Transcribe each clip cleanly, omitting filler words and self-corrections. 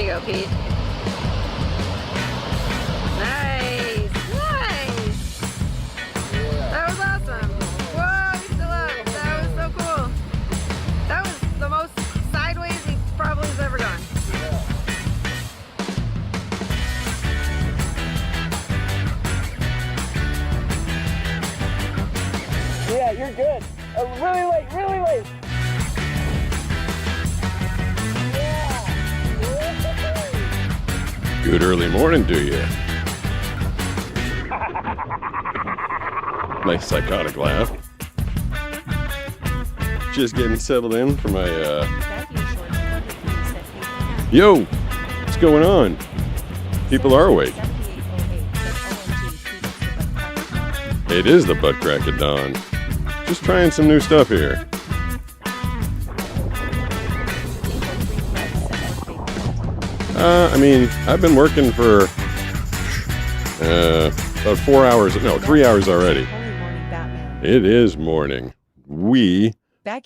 you go, Pete. Nice! Nice! That was awesome! Whoa, he's still up! That was so cool! That was the most sideways he probably has ever gone. Yeah, you're good. Really late, really late. Good early morning to you. Nice psychotic laugh. Just getting settled in for my, Yo! What's going on? People are awake. It is the butt crack of dawn. Just trying some new stuff here. I mean, I've been working for about 4 hours. No, 3 hours already. It is morning. We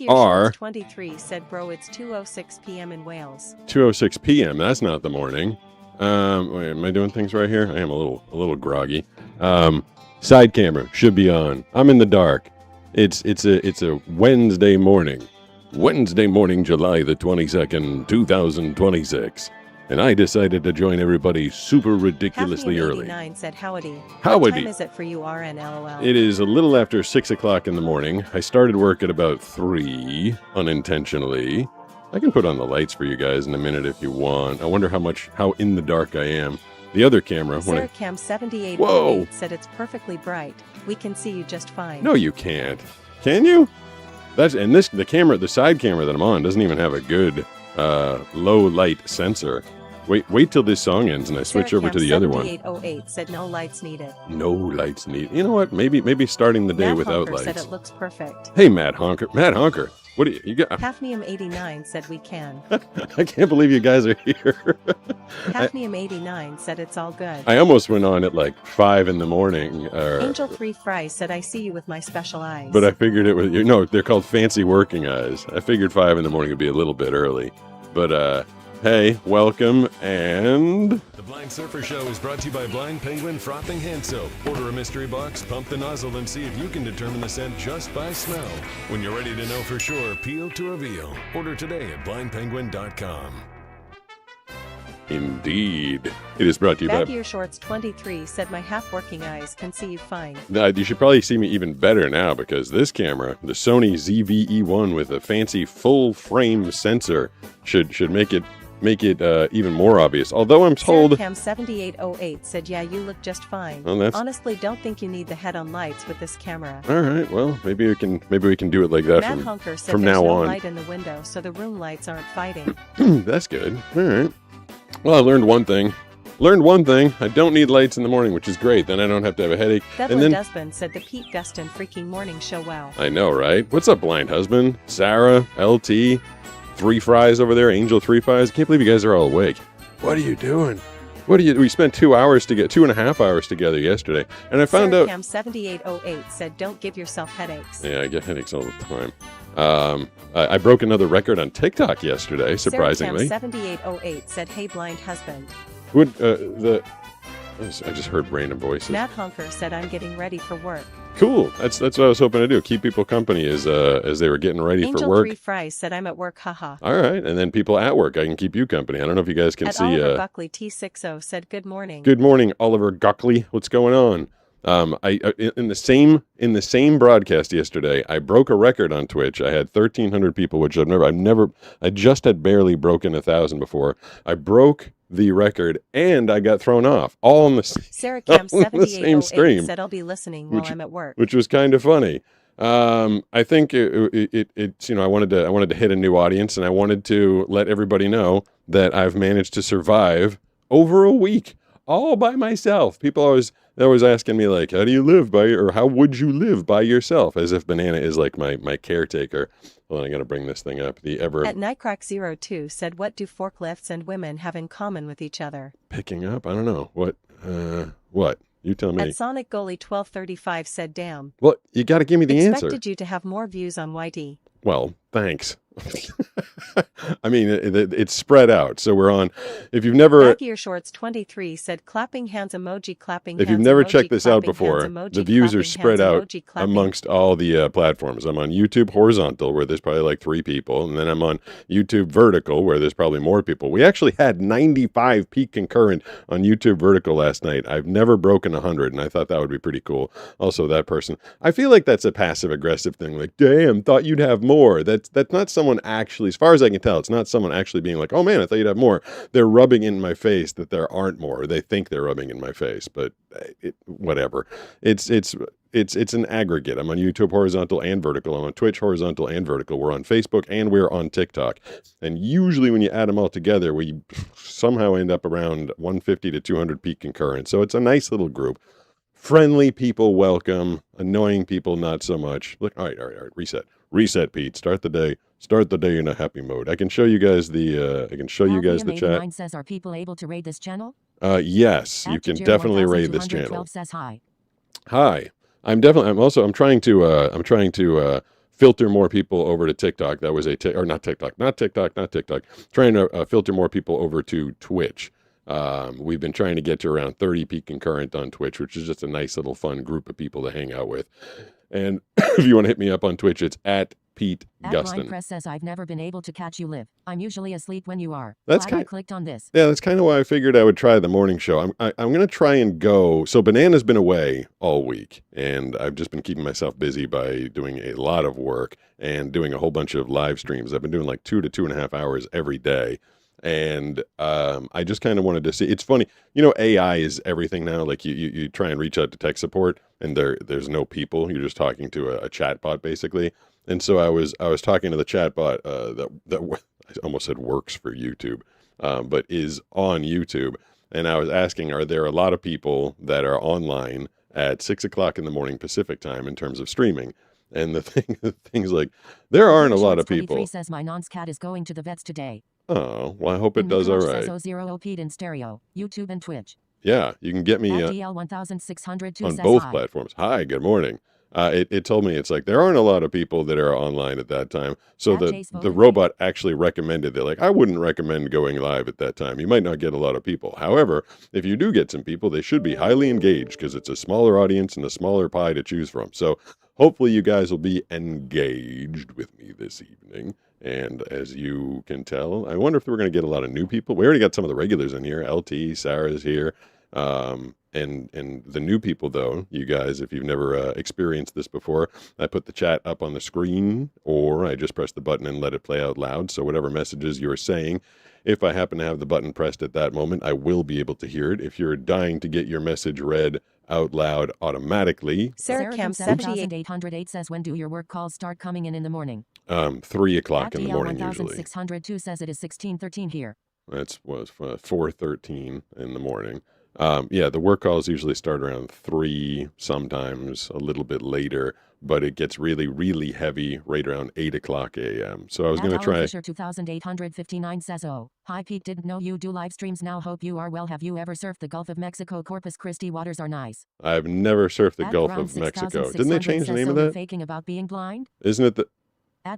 are 23 said, bro, it's 2:06 p.m. in Wales. 2:06 p.m. That's not the morning. Wait, am I doing things right here? I am a little groggy. Side camera should be on. I'm in the dark. It's a Wednesday morning. Wednesday morning, July the 22nd, 2026. And I decided to join everybody super ridiculously early. Said howdy. Howdy. What time is it for you, RNLOL? It is a little after 6 o'clock in the morning. I started work at about 3, unintentionally. I can put on the lights for you guys in a minute if you want. I wonder how in the dark I am. The other camera. Sarahcam 7808 said it's perfectly bright. We can see you just fine. No, you can't. Can you? The side camera that I'm on doesn't even have a good low light sensor. Wait till this song ends and I switch over to the other one. 7808 said no lights needed. No lights needed. You know what? Maybe starting the day Matt without Honker lights. said it looks perfect. Hey, Matt Honker. Matt Honker. What do you got? Hafnium 89 said we can. I can't believe you guys are here. Hafnium 89 said it's all good. I almost went on at like 5 in the morning. Angel 3 Fry said I see you with my special eyes. But I figured it was, no, they're called fancy working eyes. I figured 5 in the morning would be a little bit early. But, hey, welcome, and... The Blind Surfer Show is brought to you by Blind Penguin Frothing Hand Soap. Order a mystery box, pump the nozzle, and see if you can determine the scent just by smell. When you're ready to know for sure, peel to reveal. Order today at blindpenguin.com. Indeed. It is brought to you by... Baggier Shorts 23 said my half-working eyes can see you fine. Now, you should probably see me even better now because this camera, the Sony ZV-E1 with a fancy full-frame sensor, should make it even more obvious. Although I'm told... Cam 7808 said, yeah, you look just fine. Well, honestly, don't think you need the head-on lights with this camera. All right, well, maybe we can do it like that Matt Hunker said from there's now no on. light in the window, so the room lights aren't fighting. That's good. All right. Well, I learned one thing. I don't need lights in the morning, which is great. Then I don't have to have a headache. Devlin Dustman said the Pete Guston freaking morning show wow. I know, right? What's up, blind husband? Sarah, LT, 3 Fries over there, Angel 3 Fries. I can't believe you guys are all awake. What are you doing? We spent 2.5 hours together yesterday, and I found out... Cam 7808 said, don't give yourself headaches. Yeah, I get headaches all the time. I broke another record on TikTok yesterday, surprisingly. Cam 7808 said, hey, blind husband. I just heard random voices. Matt Honker said, I'm getting ready for work. Cool. That's what I was hoping to do. Keep people company as they were getting ready for work. Angel 3 Fries said, I'm at work, haha. All right, and then people at work, I can keep you company. I don't know if you guys can see. Oliver Buckley T60 said, good morning. Good morning, Oliver Guckley. What's going on? In the same broadcast yesterday, I broke a record on Twitch. I had 1,300 people, which I just had barely broken 1,000 before. I broke the record and I got thrown off all on the Sarah Cam the same stream. Said I'll be listening while I'm at work, which was kind of funny. I think it's I wanted to hit a new audience, and I wanted to let everybody know that I've managed to survive over a week all by myself. People always asking me, like, how do you live or how would you live by yourself? As if Banana is like my caretaker. Hold on, I gotta bring this thing up. At Nightcrack02 said, what do forklifts and women have in common with each other? Picking up? I don't know. What? You tell me. At Sonic Goalie 1235 said, damn. Well, you gotta give me the answer. Expected you to have more views on YT. Well, thanks. I mean, it's spread out. So we're on. If you've never, Back Ear Shorts 23 said clapping hands emoji, clapping if hands you've never emoji, checked this out clapping before, hands emoji, the views are clapping spread hands out emoji, clapping. amongst all the platforms. I'm on YouTube horizontal, where there's probably like 3 people, and then I'm on YouTube vertical, where there's probably more people. We actually had 95 peak concurrent on YouTube vertical last night. I've never broken 100, and I thought that would be pretty cool. Also, that person, I feel like that's a passive aggressive thing. Like, damn, thought you'd have more. That's not someone actually, as far as I can tell, it's not someone actually being like, oh man, I thought you'd have more. They're rubbing in my face that there aren't more. They think they're rubbing in my face, but whatever. It's an aggregate. I'm on YouTube horizontal and vertical. I'm on Twitch horizontal and vertical. We're on Facebook and we're on TikTok. And usually when you add them all together, we somehow end up around 150 to 200 peak concurrent. So it's a nice little group. Friendly people welcome, annoying people not so much. Look, all right, reset, Pete. Start the day in a happy mode. I can show you guys the chat. Says, are people able to raid this channel? Yes, you can definitely raid this channel. Says hi. Hi. I'm trying to filter more people over to TikTok. That was not TikTok. Trying to filter more people over to Twitch. We've been trying to get to around 30 peak concurrent on Twitch, which is just a nice little fun group of people to hang out with. And if you want to hit me up on Twitch, it's at Pete Gustin. Press says, I've never been able to catch you live. I'm usually asleep when you are. That's I clicked on this. Yeah, that's kind of why I figured I would try the morning show. I'm going to try and go. So Banana's been away all week, and I've just been keeping myself busy by doing a lot of work and doing a whole bunch of live streams. I've been doing like 2 to 2.5 hours every day. And I just kind of wanted to see. It's funny, AI is everything now. Like you try and reach out to tech support, and there's no people. You're just talking to a chatbot basically. And so I was talking to the chatbot that I almost said works for YouTube, but is on YouTube. And I was asking, are there a lot of people that are online at 6 o'clock in the morning Pacific time in terms of streaming? And the thing's like, there aren't a lot of people. Says my non's cat is going to the vets today. Oh, well, I hope it does all right. Says 0 in stereo, YouTube and Twitch. Yeah, you can get me DL 1602 on both platforms. Hi, good morning. It told me it's like there aren't a lot of people that are online at that time. So the robot actually recommended that, like, I wouldn't recommend going live at that time. You might not get a lot of people. However, if you do get some people, they should be highly engaged because it's a smaller audience and a smaller pie to choose from. So hopefully you guys will be engaged with me this evening. And as you can tell, I wonder if we're going to get a lot of new people. We already got some of the regulars in here. LT, Sarah's here. And the new people, though, you guys, if you've never experienced this before, I put the chat up on the screen, or I just press the button and let it play out loud. So whatever messages you're saying, if I happen to have the button pressed at that moment, I will be able to hear it. If you're dying to get your message read out loud automatically. Sarah Cam 7808 says, when do your work calls start coming in the morning? 3 o'clock in the morning usually. 1602 says it is 1613 here. That's 4:13 in the morning. Yeah, the work calls usually start around 3, sometimes a little bit later, but it gets really, really heavy right around 8 o'clock a.m. So I was going to try. Fisher 2859 says, oh, hi Pete, didn't know you do live streams now. Hope you are well. Have you ever surfed the Gulf of Mexico? Corpus Christi waters are nice. I've never surfed the Gulf of Mexico. Didn't they change the name of that? Faking about being blind? Isn't it the...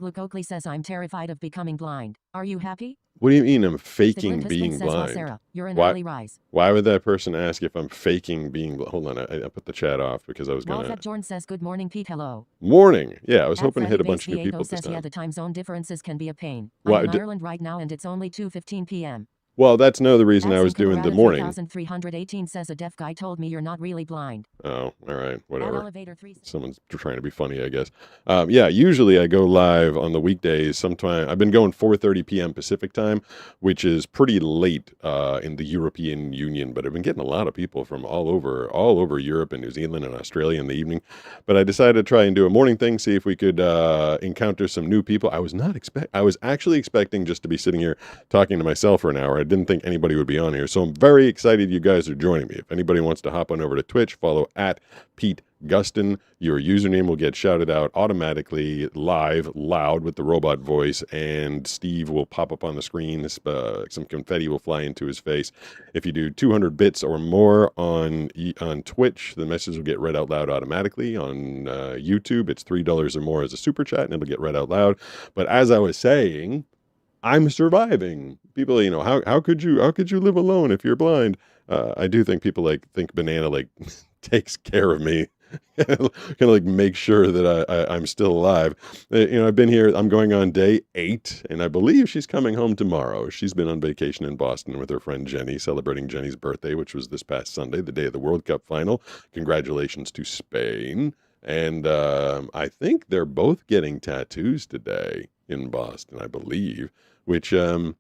Luke Oakley says, I'm terrified of becoming blind. Are you happy? What do you mean I'm faking being blind? Sarah, you're an early rise. Why would that person ask if I'm faking being blind? Hold on, I put the chat off because I was going to... Jordan says, good morning, Pete, hello. Morning. Yeah, I was hoping to hit a bunch of new people this time. Yeah, the time zone differences can be a pain. I'm in Ireland right now and it's only 2:15 p.m. Well, that's another reason I was doing the morning. 3318 says a deaf guy told me you're not really blind. Oh, all right, whatever. Elevator 3. Someone's trying to be funny, I guess. Yeah, usually I go live on the weekdays. Sometime I've been going 4:30 p.m. Pacific time, which is pretty late in the European Union. But I've been getting a lot of people from all over Europe and New Zealand and Australia in the evening. But I decided to try and do a morning thing, see if we could encounter some new people. I was actually expecting just to be sitting here talking to myself for an hour. I I didn't think anybody would be on here. So I'm very excited you guys are joining me. If anybody wants to hop on over to Twitch, follow at Pete Gustin. Your username will get shouted out automatically, live, loud with the robot voice, and Steve will pop up on the screen. Some confetti will fly into his face. If you do 200 bits or more on Twitch, the message will get read out loud automatically. On YouTube, it's $3 or more as a super chat, and it'll get read out loud. But as I was saying, I'm surviving. People, how could you live alone if you're blind? I do think people think Banana takes care of me. Kind of make sure that I'm still alive. I've been here, I'm going on day 8, and I believe she's coming home tomorrow. She's been on vacation in Boston with her friend Jenny, celebrating Jenny's birthday, which was this past Sunday, the day of the World Cup final. Congratulations to Spain. And I think they're both getting tattoos today in Boston, I believe, which, when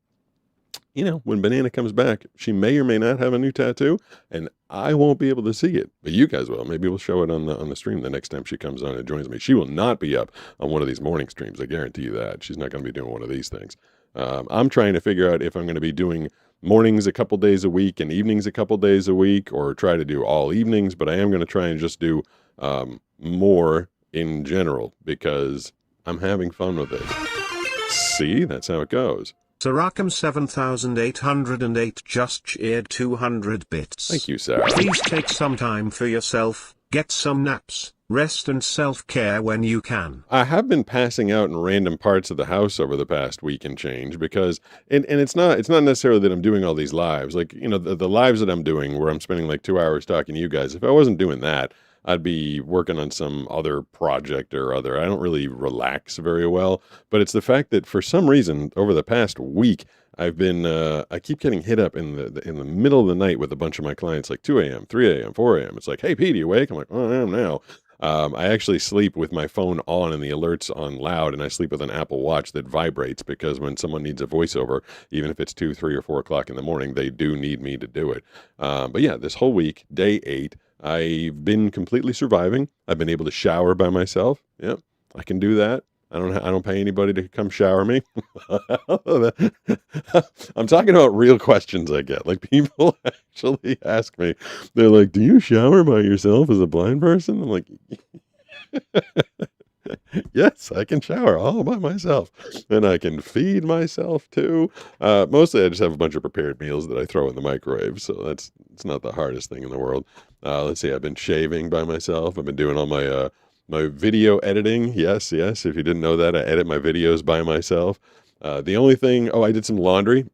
Banana comes back, she may or may not have a new tattoo, and I won't be able to see it, but you guys will. Maybe we'll show it on the stream the next time she comes on and joins me. She will not be up on one of these morning streams. I guarantee you that. She's not going to be doing one of these things. I'm trying to figure out if I'm going to be doing mornings a couple days a week and evenings a couple days a week, or try to do all evenings, but I am going to try and just do more in general because I'm having fun with it. See, that's how it goes. Sarakam 7808 just cheered 200 bits. Thank you, Sarah. Please take some time for yourself, get some naps, rest and self-care when you can. I have been passing out in random parts of the house over the past week and change because, and it's not necessarily that I'm doing all these lives. The lives that I'm doing where I'm spending 2 hours talking to you guys, if I wasn't doing that, I'd be working on some other project or other. I don't really relax very well, but it's the fact that for some reason over the past week, I've been, I keep getting hit up in the middle of the night with a bunch of my clients, 2 a.m., 3 a.m., 4 a.m. It's hey, Pete, are you awake? I'm oh, I am now. I actually sleep with my phone on and the alerts on loud, and I sleep with an Apple Watch that vibrates because when someone needs a voiceover, even if it's 2, 3, or 4 o'clock in the morning, they do need me to do it. But yeah, this whole week, day 8, I've been completely surviving. I've been able to shower by myself. Yep, I can do that. I don't pay anybody to come shower me. I'm talking about real questions I get. People actually ask me, they're do you shower by yourself as a blind person? I'm yes, I can shower all by myself, and I can feed myself too. Mostly I just have a bunch of prepared meals that I throw in the microwave, so it's not the hardest thing in the world. Let's see, I've been shaving by myself. I've been doing all my my video editing. Yes, if you didn't know that, I edit my videos by myself. The only thing, I did some laundry.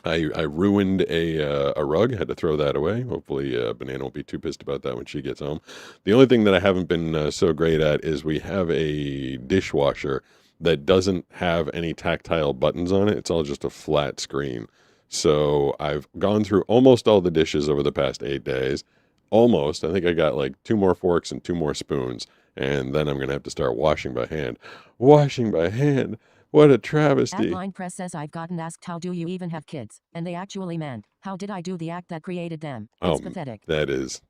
I ruined a rug, had to throw that away. Hopefully Banana won't be too pissed about that when she gets home. The only thing that I haven't been so great at is we have a dishwasher that doesn't have any tactile buttons on it. It's all just a flat screen. So I've gone through almost all the dishes over the past 8 days. Almost. I think I got 2 more forks and 2 more spoons. And then I'm going to have to start washing by hand. Washing by hand. What a travesty. Blind Press says I've gotten asked how do you even have kids, and they actually meant, how did I do the act that created them? It's pathetic. That is.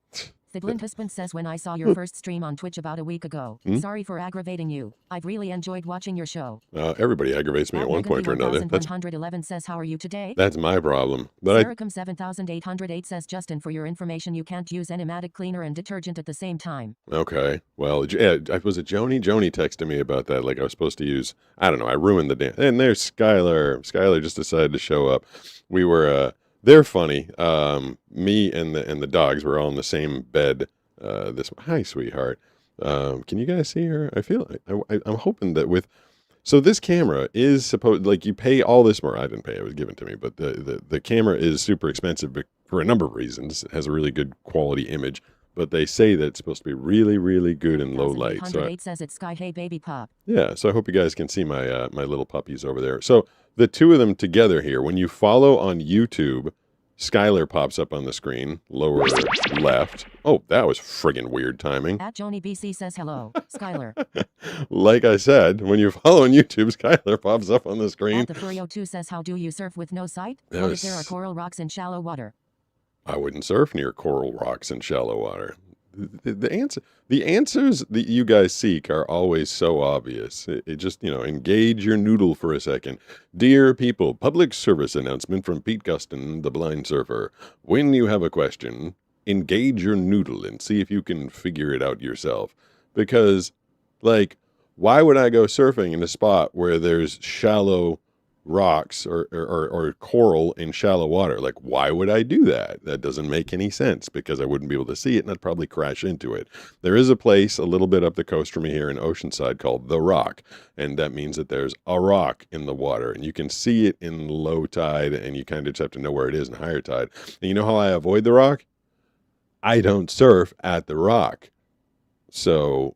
Siglin Husband says when I saw your first stream on Twitch about a week ago, sorry for aggravating you. I've really enjoyed watching your show. Everybody aggravates me at one point or another. 111 says how are you today? That's my problem. But Saracom 7808 says Justin, for your information, you can't use enzymatic cleaner and detergent at the same time. Okay. Well, was it Joni? Joni texted me about that. I was supposed to use, I don't know, I ruined the damn. And there's Skylar. Skylar just decided to show up. We were, they're funny. Me and the dogs were all in the same bed. Hi, sweetheart. Can you guys see her? I feel I'm hoping that so this camera is supposed, you pay all this more. I didn't pay, it was given to me, but the camera is super expensive for a number of reasons. It has a really good quality image, but they say that it's supposed to be really, really good in low light. So says it's Sky, hey baby pop. Yeah, so I hope you guys can see my my little puppies over there. So the two of them together here, when you follow on YouTube, Skylar pops up on the screen, lower left. Oh, that was friggin' weird timing. At Joni BC says hello, Skylar. Like I said, when you follow on YouTube, Skylar pops up on the screen. At the Furio2 says, how do you surf with no sight? What if there are coral rocks in shallow water? I wouldn't surf near coral rocks in shallow water. the answers that you guys seek are always so obvious. It just, engage your noodle for a second. Dear people, public service announcement from Pete Guston, the blind surfer. When you have a question, engage your noodle and see if you can figure it out yourself. Because, like, why would I go surfing in a spot where there's shallow rocks or coral in shallow water? Like, why would I do that? That doesn't make any sense because I wouldn't be able to see it and I'd probably crash into it. There is a place a little bit up the coast from me here in Oceanside called The Rock, and that means that there's a rock in the water and you can see it in low tide and you kind of just have to know where it is in higher tide. And you know how I avoid the rock? I don't surf at the rock. So,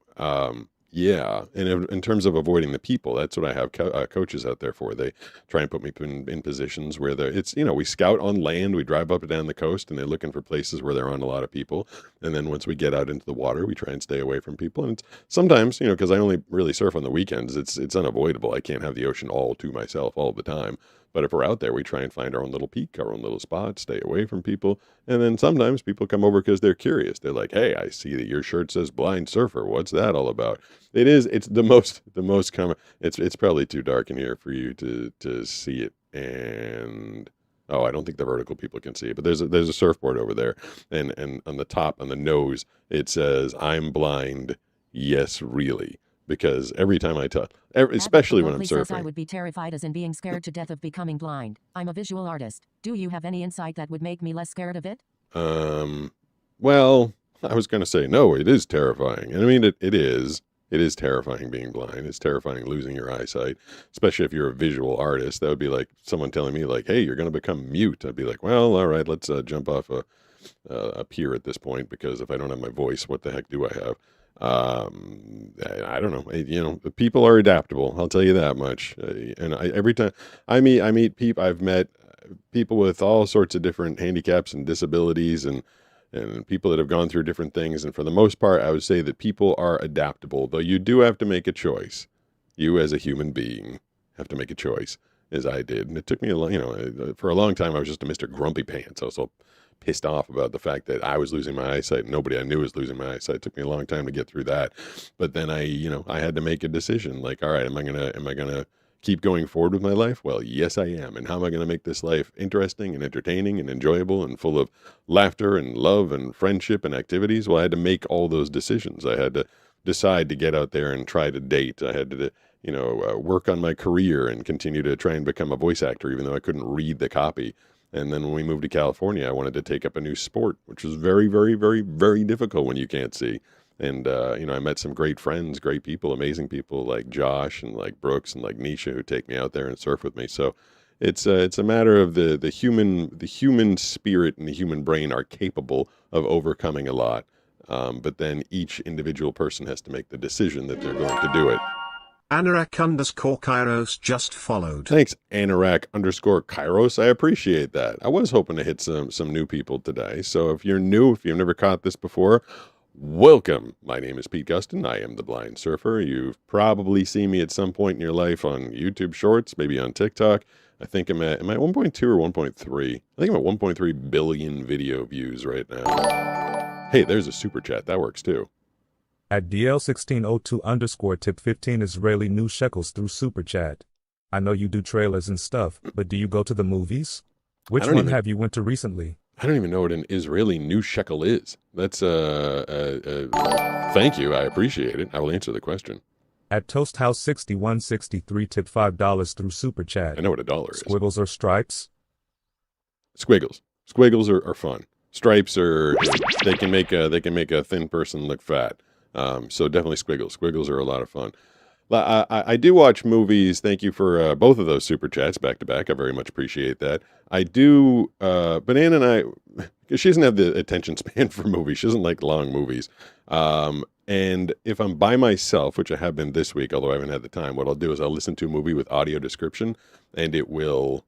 yeah, and in terms of avoiding the people, that's what I have coaches out there for. They try and put me in positions where we scout on land, we drive up and down the coast, and they're looking for places where there aren't a lot of people. And then once we get out into the water, we try and stay away from people. And sometimes, because I only really surf on the weekends, it's unavoidable. I can't have the ocean all to myself all the time. But if we're out there, we try and find our own little peak, our own little spot, stay away from people. And then sometimes people come over because they're curious. They're like, hey, I see that your shirt says blind surfer. What's that all about? It's the most common. It's probably too dark in here for you to see it. And oh, I don't think the vertical people can see it, but there's a surfboard over there. And on the top, on the nose, it says, I'm blind. Yes, really. Because every time I talk, especially when I'm surfing. I would be terrified as in being scared to death of becoming blind. I'm a visual artist. Do you have any insight that would make me less scared of it? Well, I was going to say, no, it is terrifying. And I mean, it is. It is terrifying being blind. It's terrifying losing your eyesight, especially if you're a visual artist. That would be like someone telling me, like, hey, you're going to become mute. I'd be like, well, all right, let's jump off a pier at this point, because if I don't have my voice, what the heck do I have? I don't know. The people are adaptable. I'll tell you that much. And every time I meet people, I've met people with all sorts of different handicaps and disabilities and people that have gone through different things. And for the most part, I would say that people are adaptable, though you do have to make a choice. You as a human being have to make a choice, as I did. And it took me for a long time, I was just a Mr. Grumpy Pants. I was so pissed off about the fact that I was losing my eyesight. Nobody I knew was losing my eyesight. It took me a long time to get through that. But then I had to make a decision. Like, all right, am I gonna keep going forward with my life? Well, yes, I am. And how am I gonna make this life interesting and entertaining and enjoyable and full of laughter and love and friendship and activities? Well, I had to make all those decisions. I had to decide to get out there and try to date. I had to work on my career and continue to try and become a voice actor, even though I couldn't read the copy. And then when we moved to California, I wanted to take up a new sport, which was very, very, very, very difficult when you can't see. And, I met some great friends, great people, amazing people like Josh and like Brooks and like Nisha, who take me out there and surf with me. So it's a matter of the human spirit and the human brain are capable of overcoming a lot. But then each individual person has to make the decision that they're going to do it. Anorak_Kairos just followed. Thanks, Anorak_Kairos. I appreciate that. I was hoping to hit some new people today. So if you're new, if you've never caught this before, welcome. My name is Pete Guston. I am the blind surfer. You've probably seen me at some point in your life on YouTube Shorts, maybe on TikTok. I think am I at 1.2 or 1.3? I think I'm at 1.3 billion video views right now. Hey, there's a super chat. That works too. At DL1602_tip 15 Israeli new shekels through Super Chat. I know you do trailers and stuff, but do you go to the movies? Which one have you went to recently? I don't even know what an Israeli new shekel is. That's thank you. I appreciate it. I will answer the question. At Toast House 6163 tip $5 through Super Chat. I know what $1 is. Squiggles or stripes? Squiggles. Squiggles are fun. Stripes they can make a thin person look fat. So definitely squiggles. Squiggles are a lot of fun. I do watch movies. Thank you for both of those super chats back to back. I very much appreciate that. I do. Banana and I, because she doesn't have the attention span for movies. She doesn't like long movies. And if I'm by myself, which I have been this week, although I haven't had the time, what I'll do is I'll listen to a movie with audio description, and it will,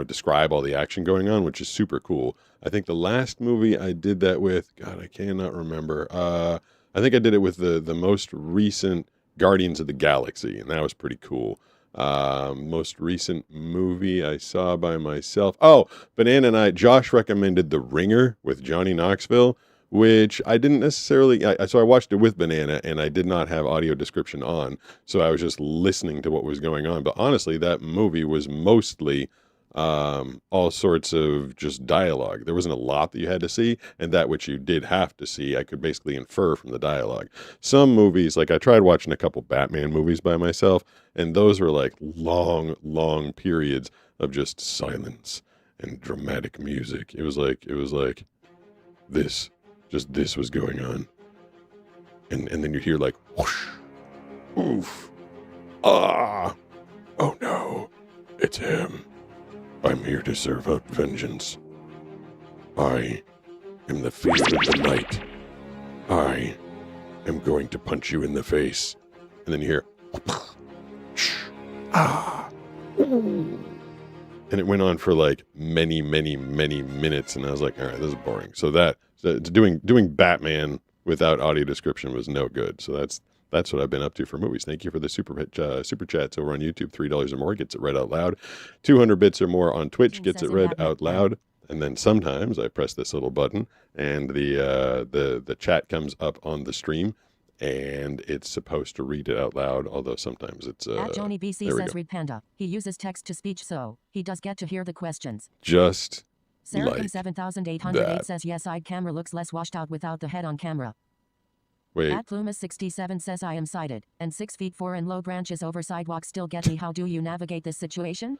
describe all the action going on, which is super cool. I think the last movie I did that with, God, I cannot remember. I think I did it with the most recent Guardians of the Galaxy, and that was pretty cool. Most recent movie I saw by myself. Oh, Banana and I, Josh recommended The Ringer with Johnny Knoxville, which I didn't necessarily. So I watched it with Banana, and I did not have audio description on, so I was just listening to what was going on. But honestly, that movie was mostly all sorts of just dialogue. There wasn't a lot that you had to see, and that which you did have to see, I could basically infer from the dialogue. Some movies, like I tried watching a couple Batman movies by myself, and those were like long periods of just silence and dramatic music. It was like this was going on, and then you hear like whoosh, oof, ah, oh no, it's him. I'm here to serve out vengeance. I am the fear of the night. I am going to punch you in the face. And then you hear, ah, ooh. And it went on for like many minutes. And I was like, all right, this is boring. So doing Batman without audio description was no good. So that's what I've been up to for movies. Thank you for the super chats over on YouTube. $3 or more gets it read out loud. 200 bits or more on Twitch gets it read out loud. And then sometimes I press this little button and the chat comes up on the stream and it's supposed to read it out loud. Although sometimes it's At Johnny BC says read Panda. He uses text to speech, so he does get to hear the questions. Just Sarah like 7808 that. says yes, side camera looks less washed out without the head on camera. Wait. At Plumas67 says I am sighted, and 6'4" and low branches over sidewalk still get me. How do you navigate this situation?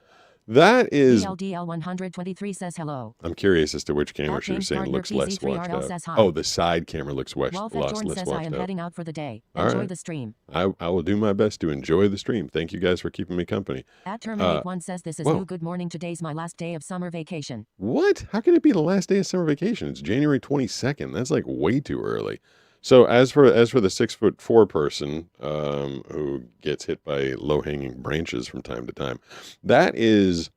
That is. DLDL 123 says hello. I'm curious as to which camera you're saying looks less washed out. Oh, the side camera looks less washed out. I am heading out for the day. All Enjoy right. the stream. I will do my best to enjoy the stream. Thank you guys for keeping me company. At Terminate 1 says this is new. Good morning. Today's my last day of summer vacation. What? How can it be the last day of summer vacation? It's January 22nd. That's like way too early. So as for the 6'4" person who gets hit by low-hanging branches from time to time, that is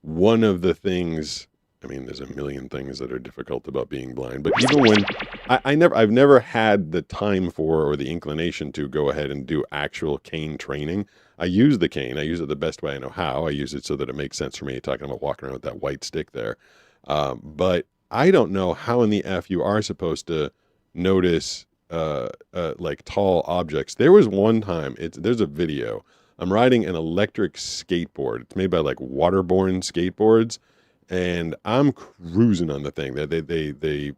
one of the things. I mean, there's a million things that are difficult about being blind, but even when I've never had the time for or the inclination to go ahead and do actual cane training. I use the cane. I use it the best way I know how. I use it so that it makes sense for me, talking about walking around with that white stick there. But I don't know how in the F you are supposed to notice like tall objects. There was one time, there's a video. I'm riding an electric skateboard. It's made by like waterborne skateboards, and I'm cruising on the thing. They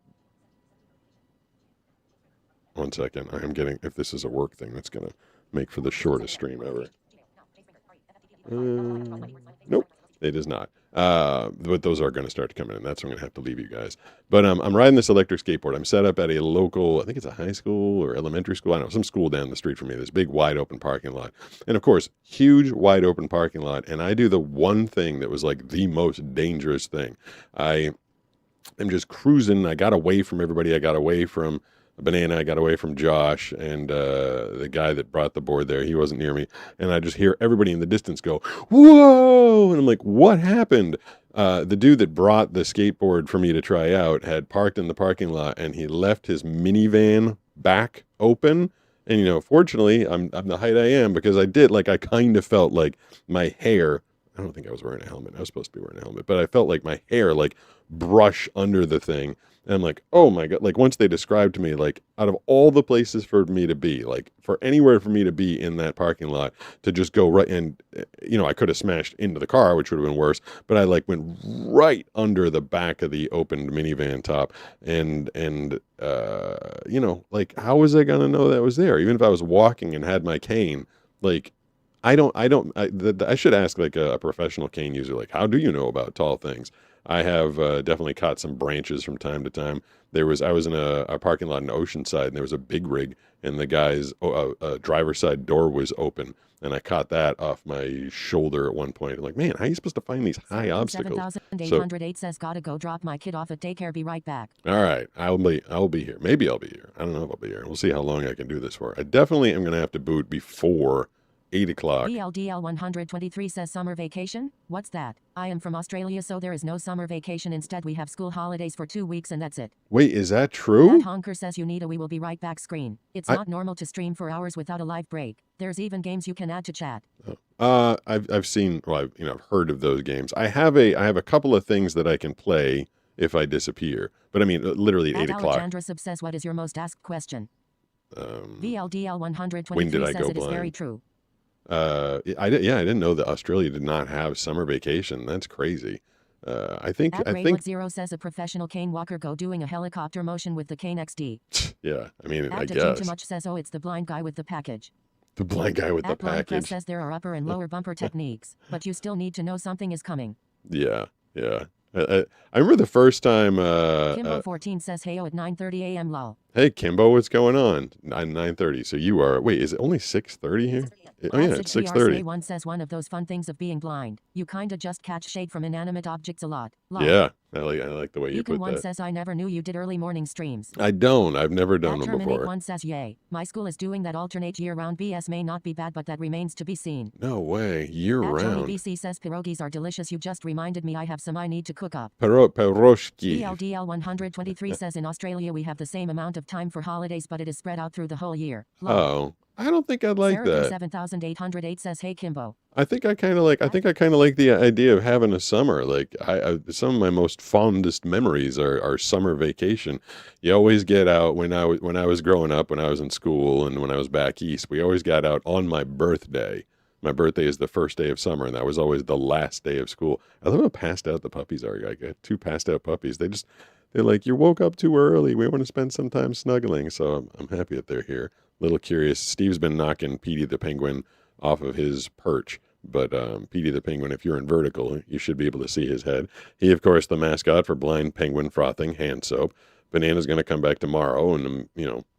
1 second. I am getting, if this is a work thing, that's gonna make for the shortest stream ever. Nope, it is not. But those are going to start coming in. That's when I'm going to have to leave you guys. But I'm riding this electric skateboard. I'm set up at a local, I think it's a high school or elementary school. I don't know, some school down the street from me. This big wide open parking lot. And of course, huge wide open parking lot. And I do the one thing that was like the most dangerous thing. I am just cruising. I got away from everybody. I got away from Banana. I got away from Josh and the guy that brought the board there. He wasn't near me. And I just hear everybody in the distance go, whoa! And I'm like, what happened? The dude that brought the skateboard for me to try out had parked in the parking lot and he left his minivan back open. And, you know, fortunately, I'm the height I am because I kind of felt like my hair, I don't think I was wearing a helmet. I was supposed to be wearing a helmet, but I felt like my hair like brush under the thing. And I'm like, oh my God. Like once they described to me, like out of all the places for me to be, like for anywhere for me to be in that parking lot to just go right. And, you know, I could have smashed into the car, which would have been worse, but I like went right under the back of the opened minivan top. And you know, like how was I going to know that was there? Even if I was walking and had my cane, like, I should ask like a professional cane user, like, how do you know about tall things? I have definitely caught some branches from time to time. I was in a parking lot in Oceanside, and there was a big rig, and the guy's driver's side door was open, and I caught that off my shoulder at one point. I'm like, man, how are you supposed to find these high obstacles? 7,808 says, gotta go drop my kid off at daycare. Be right back. All right, I'll be here. Maybe I'll be here. I don't know if I'll be here. We'll see how long I can do this for. I definitely am going to have to boot before 8 o'clock. BLDL 123 says summer vacation? What's that? I am from Australia, so there is no summer vacation. Instead, we have school holidays for 2 weeks and that's it. Wait, is that true? That honker says you need a we will be right back screen. It's not normal to stream for hours without a live break. There's even games you can add to chat. I've seen, well, I've heard of those games. I have a couple of things that I can play if I disappear. But I mean, literally at 8 o'clock. Alexandra Sub says, what is your most asked question? VLDL When 123 did I says go it is very blind? true. I didn't know that Australia did not have summer vacation. That's crazy. I think Zero says a professional cane walker go doing a helicopter motion with the cane XD. yeah. I mean, I Too guess much says, oh, it's the blind guy with the package. the blind guy with the Blind Press package. says there are upper and lower bumper techniques, but you still need to know something is coming. Yeah. I remember the first time. Kimbo 14 says, heyo at 9:30 a.m. lol. Hey Kimbo, what's going on? 9:30. So you are. Wait, is it only 6:30 here? Oh yeah, it's 6:30. One says one of those fun things of being blind. You kinda just catch shade from inanimate objects a lot. Lol. Yeah, I like the way you Beacon put one that. says, I never knew you did early morning streams. I don't. I've never done them Terminate before. one says, yay. My school is doing that alternate year-round BS may not be bad, but that remains to be seen. No way. Year Tony round. BC says pierogies are delicious. You just reminded me I have some I need to cook up. Peroshki. DLDL 123 says in Australia we have the same amount of time for holidays, but it is spread out through the whole year. Lol. Oh, I don't think I'd like that. 7808 says, hey Kimbo. I think I kind of like the idea of having a summer. Like some of my most fondest memories are summer vacation. You always get out when I was growing up, when I was in school, and when I was back east. We always got out on my birthday. My birthday is the first day of summer, and that was always the last day of school. I love how passed out the puppies are. I got 2 passed out puppies. They're like, you woke up too early. We want to spend some time snuggling. So I'm happy that they're here. Little curious. Steve's been knocking Petey the penguin off of his perch. But Petey the penguin, if you're in vertical, you should be able to see his head. He, of course, the mascot for Blind Penguin Frothing Hand Soap. Banana's going to come back tomorrow, and,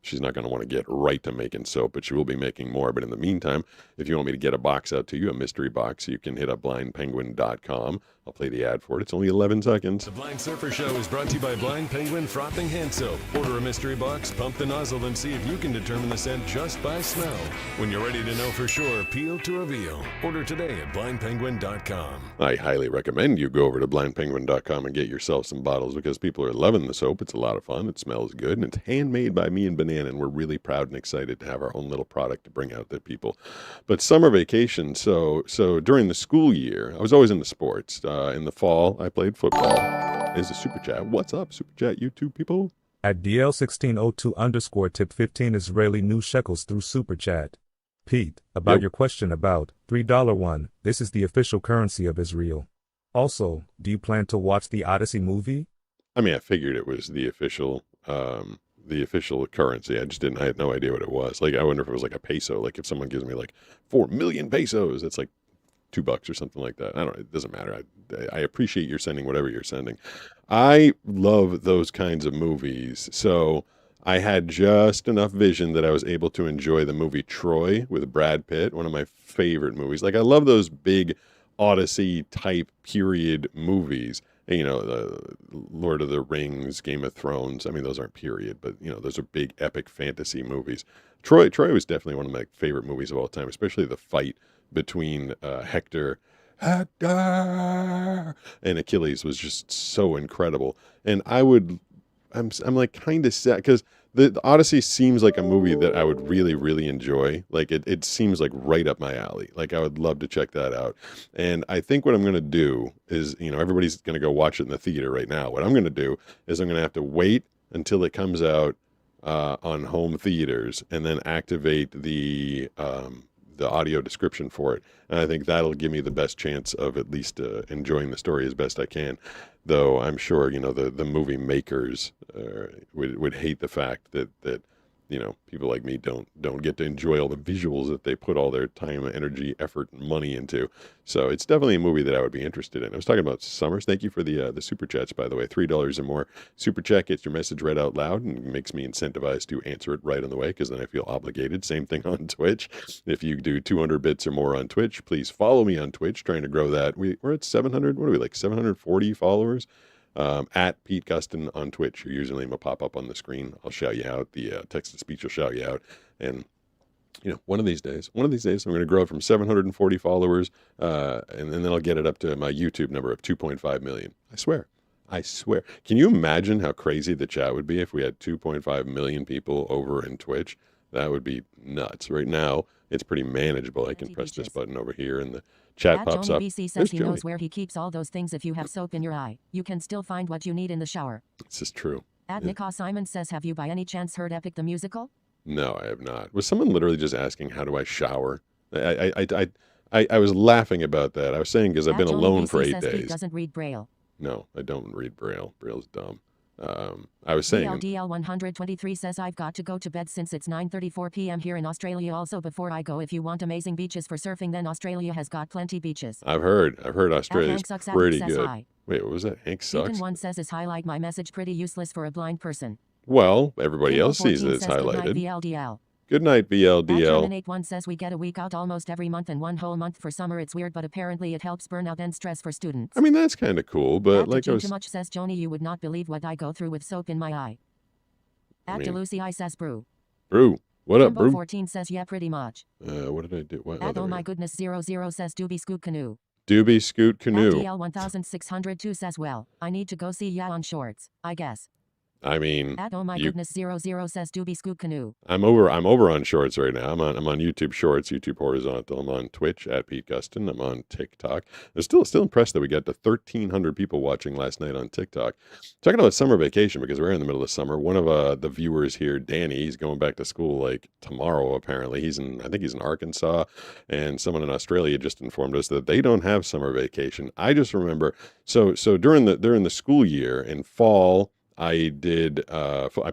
she's not going to want to get right to making soap, but she will be making more. But in the meantime, if you want me to get a box out to you, a mystery box, you can hit up blindpenguin.com. I'll play the ad for it. It's only 11 seconds. The Blind Surfer Show is brought to you by Blind Penguin Frothing Hand Soap. Order a mystery box, pump the nozzle, and see if you can determine the scent just by smell. When you're ready to know for sure, peel to reveal. Order today at blindpenguin.com. I highly recommend you go over to blindpenguin.com and get yourself some bottles because people are loving the soap. It's a lot of fun. It smells good, and it's handmade by me and Banana, and we're really proud and excited to have our own little product to bring out to people. But summer vacation, so during the school year, I was always into sports. In the fall, I played football. There's a super chat. What's up, super chat, YouTube people? At DL1602_tip15 Israeli new shekels through super chat. Pete, about Yep. your question about $3 one, this is the official currency of Israel. Also, do you plan to watch the Odyssey movie? I mean, I figured it was the official currency. I had no idea what it was. Like, I wonder if it was like a peso. Like, if someone gives me like 4 million pesos, it's like $2 or something like that. I don't know. It doesn't matter. I appreciate your sending whatever you're sending. I love those kinds of movies. So I had just enough vision that I was able to enjoy the movie Troy with Brad Pitt, one of my favorite movies. Like, I love those big Odyssey type period movies. And, the Lord of the Rings, Game of Thrones. I mean, those aren't period, but those are big epic fantasy movies. Troy was definitely one of my favorite movies of all time, especially the fight between Hector and Achilles was just so incredible. And I'm like kind of sad because the Odyssey seems like a movie that I would really, really enjoy. Like it seems like right up my alley. Like I would love to check that out. And I think what I'm going to do is, everybody's going to go watch it in the theater right now. What I'm going to do is I'm going to have to wait until it comes out on home theaters and then activate the audio description for it. And I think that'll give me the best chance of at least enjoying the story as best I can. Though I'm sure, the movie makers would hate the fact that people like me don't get to enjoy all the visuals that they put all their time, energy, effort, and money into. So it's definitely a movie that I would be interested in. I was talking about summers. Thank you for the super chats, by the way. $3 or more. Super chat gets your message read out loud and makes me incentivized to answer it right on the way because then I feel obligated. Same thing on Twitch. If you do 200 bits or more on Twitch, please follow me on Twitch. Trying to grow that. We're at 700. What are we, like 740 followers? At Pete Gustin on Twitch. Your username will pop up on the screen. I'll shout you out. The text-to-speech will shout you out. And, one of these days, I'm going to grow it from 740 followers, and then I'll get it up to my YouTube number of 2.5 million. I swear. Can you imagine how crazy the chat would be if we had 2.5 million people over in Twitch? That would be nuts. Right now, it's pretty manageable. I can press this button over here and the chat pops up. BC says There's he Joni. knows where he keeps all those things. If you have soap in your eye, you can still find what you need in the shower. This is true. Nika Simon says, have you by any chance heard Epic the Musical? No, I have not. Was someone literally just asking, how do I shower? I was laughing about that. I was saying because I've been alone for 8 says Pete days. doesn't read Braille. No, I don't read Braille. Braille's dumb. I was saying... DL 123 says, I've got to go to bed since it's 9:34 p.m. here in Australia. Also, before I go, if you want amazing beaches for surfing, then Australia has got plenty beaches. I've heard Australia's pretty good. Hi. Wait, what was that? Hank sucks? Deacon 1 says, is highlight my message pretty useless for a blind person? Well, everybody Jingle else sees 14 that it's says, highlighted. Good night, VLDL. Good night, BLDL. Terminate 1 says, we get a week out almost every month and one whole month for summer. It's weird, but apparently it helps burnout and stress for students. I mean, that's kind of cool, but like I was... Too much says, Joni, you would not believe what I go through with soap in my eye. Lucy I says, brew. Brew. What up, Brew? 14 says, yeah, pretty much. What did I do? What, oh my goodness, 00 says, Doobie Scoot Canoe. Doobie Scoot Canoe. DL 1602 says, well, I need to go see ya on shorts, I guess. I mean, oh my goodness, 00 says Doobie Scoot Canoe. I'm over on shorts right now. I'm on YouTube Shorts, YouTube Horizontal. I'm on Twitch at Pete Gustin. I'm on TikTok. I'm still impressed that we got to 1,300 people watching last night on TikTok. Talking about summer vacation, because we're in the middle of summer. One of the viewers here, Danny, he's going back to school like tomorrow. Apparently, I think he's in Arkansas, and someone in Australia just informed us that they don't have summer vacation. I just remember so during the school year in fall. I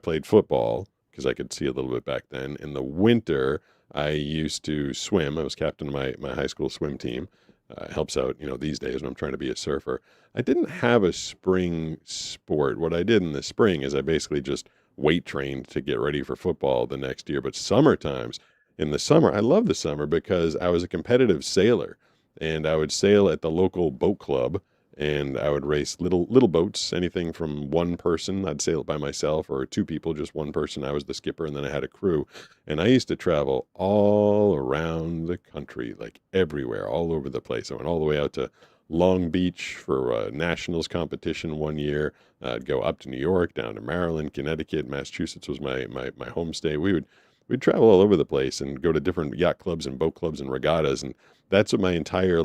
played football because I could see a little bit back then. In the winter, I used to swim. I was captain of my high school swim team. Helps out, these days when I'm trying to be a surfer. I didn't have a spring sport. What I did in the spring is I basically just weight trained to get ready for football the next year. But in the summer, I love the summer because I was a competitive sailor. And I would sail at the local boat club. And I would race little boats, anything from one person. I'd sail it by myself, or two people, just one person. I was the skipper, and then I had a crew. And I used to travel all around the country, like everywhere, all over the place. I went all the way out to Long Beach for a nationals competition one year. I'd go up to New York, down to Maryland, Connecticut, Massachusetts was my homestay. We'd travel all over the place and go to different yacht clubs and boat clubs and regattas, and that's what my entire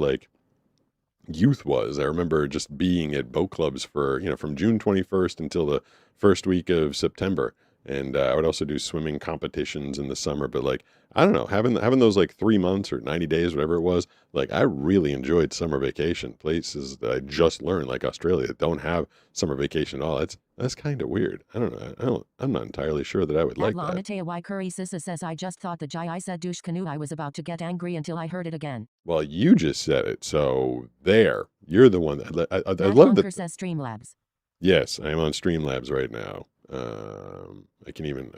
youth was. I remember just being at boat clubs for, from June 21st until the first week of September. And I would also do swimming competitions in the summer. But I don't know, having those 3 months or 90 days, whatever it was, I really enjoyed summer vacation. Places that I just learned, like Australia, that don't have summer vacation at all. That's kind of weird. I don't know. I'm not entirely sure that I would like that. Y Curry Sissa says, I just thought the Jai I said douche canoe. I was about to get angry until I heard it again. Well, you just said it, so there. You're the one that I love that. Says Streamlabs. Yes, I am on Streamlabs right now. I could even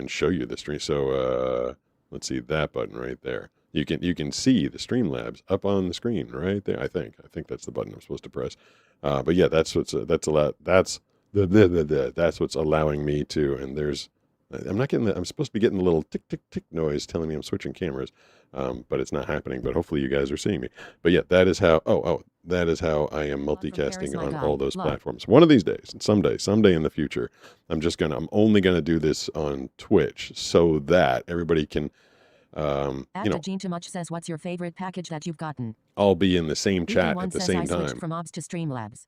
show you the stream. So let's see that button right there. You can see the Streamlabs up on the screen right there. I think that's the button I'm supposed to press. But yeah, that's what's allowing me to. And I'm supposed to be getting the little tick tick tick noise telling me I'm switching cameras, but it's not happening. But hopefully you guys are seeing me. But yeah, that is how. That is how I am multicasting on all those platforms. One of these days, and someday in the future, I'm only gonna do this on Twitch so that everybody can, Gene Too Much says, what's your favorite package that you've gotten? All be in the same chat at the same time. From Mobs to Streamlabs.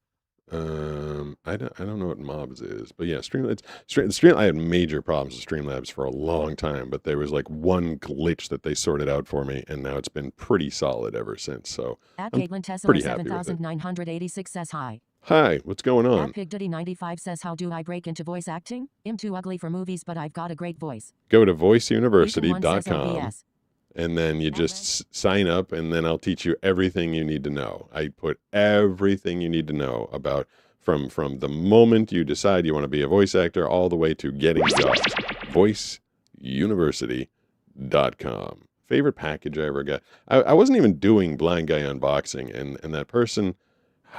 I don't know what Mobs is, but yeah, Streamlabs. I had major problems with Streamlabs for a long time, but there was one glitch that they sorted out for me, and now it's been pretty solid ever since. So I'm pretty happy with it. 7986 says hi. Hi, what's going on? PigDuddy95 says, how do I break into voice acting? I'm too ugly for movies, but I've got a great voice. Go to voiceuniversity.com. And then you just sign up, and then I'll teach you everything you need to know. I put everything you need to know about from the moment you decide you want to be a voice actor all the way to getting jobs. voiceuniversity.com. Favorite package I ever got. I wasn't even doing Blind Guy Unboxing, and that person,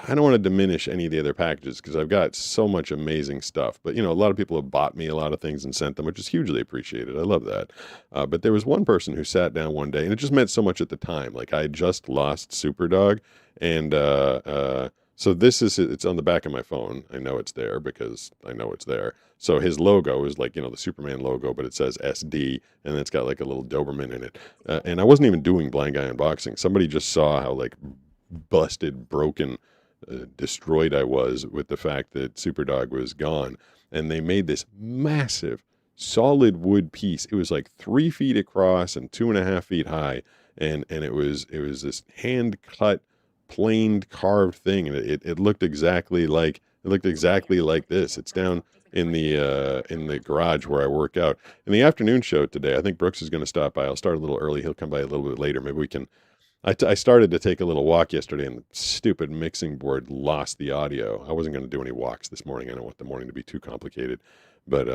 I don't want to diminish any of the other packages because I've got so much amazing stuff. But, a lot of people have bought me a lot of things and sent them, which is hugely appreciated. I love that. But there was one person who sat down one day, and it just meant so much at the time. I had just lost Superdog, and So it's on the back of my phone. I know it's there because I know it's there. So his logo is like, the Superman logo, but it says SD, and it's got like a little Doberman in it. And I wasn't even doing Blind Guy Unboxing. Somebody just saw how like busted, broken, destroyed I was with the fact that Superdog was gone. And they made this massive, solid wood piece. It was like 3 feet across and 2.5 feet high. And it was this hand cut, planed, carved thing, and it looked exactly like this. It's down in the garage where I work out. In the afternoon show today, I think Brooks is going to stop by. I'll start a little early. He'll come by a little bit later. Maybe we can. I started to take a little walk yesterday, and the stupid mixing board lost the audio. I wasn't going to do any walks this morning. I don't want the morning to be too complicated, but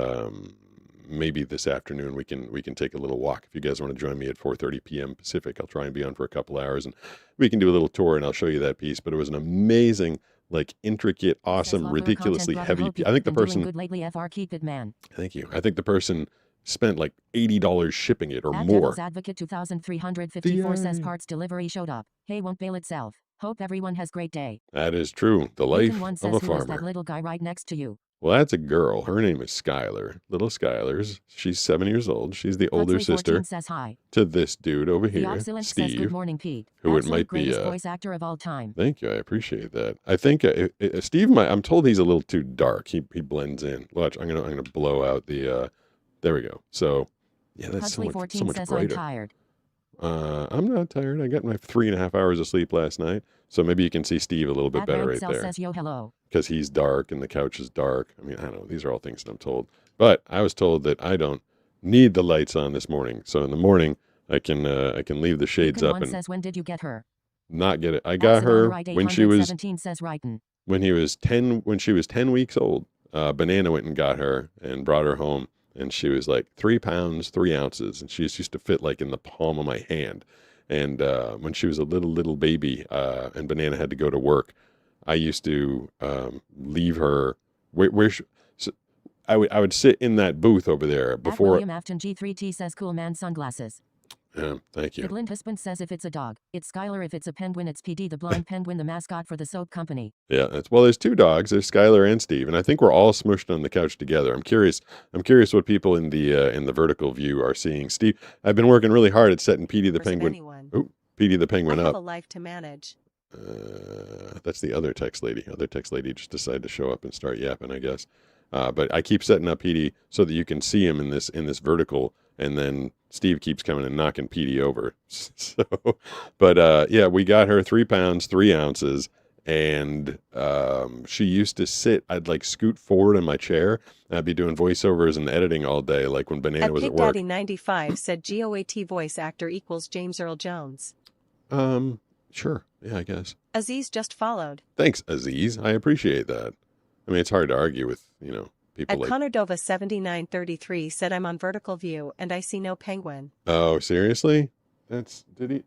maybe this afternoon we can take a little walk. If you guys want to join me at 4:30 p.m. Pacific, I'll try and be on for a couple hours, and we can do a little tour, and I'll show you that piece. But it was an amazing, like, intricate, awesome, ridiculously heavy piece. I think the person. Good lately, FR, keep it, man. Thank you. I think the person spent like $80 shipping it or At more. Devil's Advocate 2354 says parts delivery showed up. Hey, won't bail itself. Hope everyone has great day. That is true. The life Ethan one of says, a who is farmer. that little guy right next to you? Well, that's a girl. Her name is Skylar. Little Skylar's. She's 7 years old. She's the older Huxley 14 sister says hi. to this dude over The here, Oxalent says, good Steve. morning, Pete. Who it Absolute might be. greatest voice actor of all time. Thank you. I appreciate that. I think Steve might. I'm told he's a little too dark. He blends in. Watch. I'm gonna blow out the. There we go. So, yeah, that's Huxley so 14 much says, brighter. I'm tired. I'm not tired. I got my 3.5 hours of sleep last night. So maybe you can see Steve a little bit At better Rank right there. says, yo, hello. Because he's dark and the couch is dark. I mean, I don't know. These are all things that I'm told. But I was told that I don't need the lights on this morning. So in the morning, I can leave the shades Beacon up one and says, when did you get her? not get it. I got her when she was 17 says, Wrighton. when she was 10 weeks old. Banana went and got her and brought her home, and she was like 3 pounds 3 ounces, and she used to fit like in the palm of my hand. And when she was a little baby, and Banana had to go to work, I used to leave her I would sit in that booth over there before. At William Afton G3T says, cool man sunglasses. Thank you. The blind husband says, if it's a dog, it's Skylar. If it's a penguin, it's PD, the blind penguin, the mascot for the soap company. Yeah, there's 2 dogs. There's Skylar and Steve, and I think we're all smushed on the couch together. I'm curious what people in the vertical view are seeing. Steve, I've been working really hard at setting Petey the penguin. Petey the penguin I have up. a life to manage. That's the other text lady. Other text lady just decided to show up and start yapping, I guess. But I keep setting up Petey so that you can see him in this vertical, and then Steve keeps coming and knocking Petey over. So, but yeah, we got her 3 pounds 3 ounces, and she used to sit. I'd like scoot forward in my chair. And I'd be doing voiceovers and editing all day, like when Banana was at work. Daddy 95 said GOAT voice actor equals James Earl Jones. Sure. Yeah, I guess. Aziz just followed. Thanks, Aziz. I appreciate that. I mean, it's hard to argue with, people At like. Connordova 7933 said, I'm on vertical view and I see no penguin. Oh, seriously? Did he?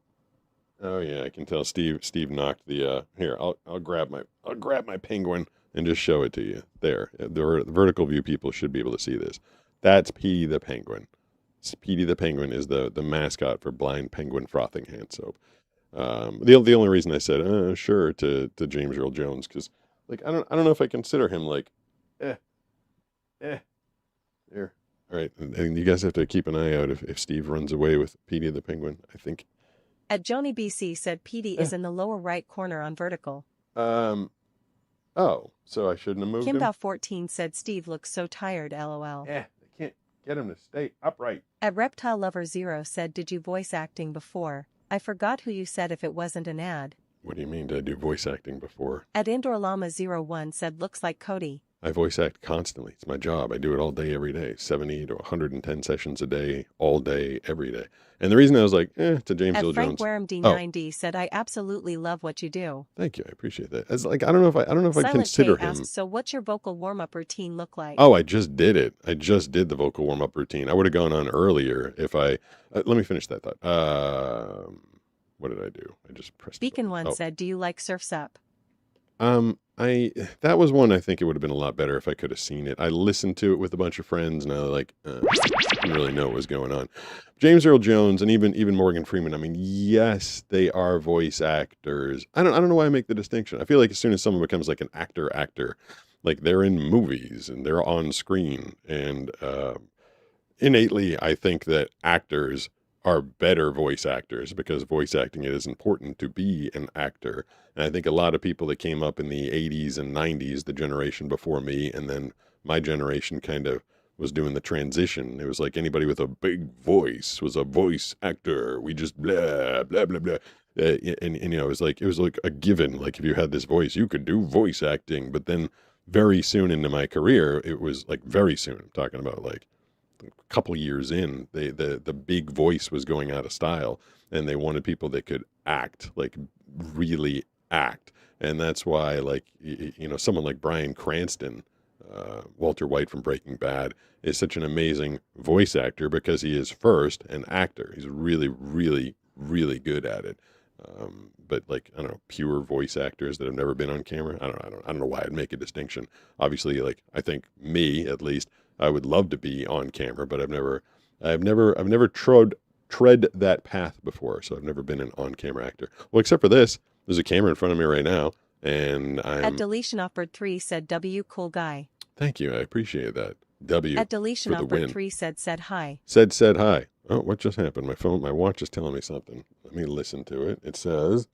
Oh yeah, I can tell. Steve knocked the. Here, I'll grab my penguin and just show it to you. There, the vertical view people should be able to see this. That's Petey the penguin. Petey the penguin is the mascot for Blind Penguin Frothing Hand Soap. The only reason I said sure to James Earl Jones, because like I don't know if I consider him like there. All right, and you guys have to keep an eye out if Steve runs away with Petey the penguin. I think. At Joni BC said Petey is in the lower right corner on vertical. Oh, so I shouldn't have moved him? Kimbow 14 said Steve looks so tired, lol. I can't get him to stay upright. At Reptile Lover 0 said, did you voice acting before? I forgot who you said if it wasn't an ad. What do you mean, did I do voice acting before? At Indoor Llama 01 said, looks like Cody. I voice act constantly. It's my job. I do it all day, every day. 70 to 110 sessions a day, all day, every day. And the reason I was like, to James Earl Jones. Frank Wareham D9D said, I absolutely love what you do. Thank you. I appreciate that. It's like, I don't know if I Silent consider K him. asks, so what's your vocal warm-up routine look like? Oh, I just did it. I just did the vocal warm-up routine. I would have gone on earlier if I, let me finish that thought. What did I do? I just pressed. Beacon1 said, do you like Surf's Up? I that was one I think it would have been a lot better if I could have seen it. I listened to it with a bunch of friends, and I didn't really know what was going on. James Earl Jones and even Morgan Freeman. I mean, yes, they are voice actors. I don't know why I make the distinction. I feel like as soon as someone becomes like an actor, like they're in movies and they're on screen, and innately, I think that actors are better voice actors because voice acting it is important to be an actor. And I think a lot of people that came up in the 80s and 90s, the generation before me, and then my generation kind of was doing the transition. It was like anybody with a big voice was a voice actor. We just blah, blah, blah, blah. And it was like a given. Like if you had this voice, you could do voice acting. But then very soon into my career, it was like very soon. I'm talking about like a couple years in, the big voice was going out of style, and they wanted people that could act, like really act. And that's why, like, someone like Bryan Cranston, Walter White from Breaking Bad, is such an amazing voice actor because he is first an actor. He's really, really, really good at it. But like, I don't know, pure voice actors that have never been on camera. I don't know why I'd make a distinction. Obviously, like, I think me, at least, I would love to be on camera, but I've never tread that path before. So I've never been an on-camera actor. Well, except for this, there's a camera in front of me right now, and At deletion offered 3 said W cool guy. Thank you. I appreciate that. W At deletion for the offered win. 3 said hi. Said hi. Oh, what just happened? My watch is telling me something. Let me listen to it. It says,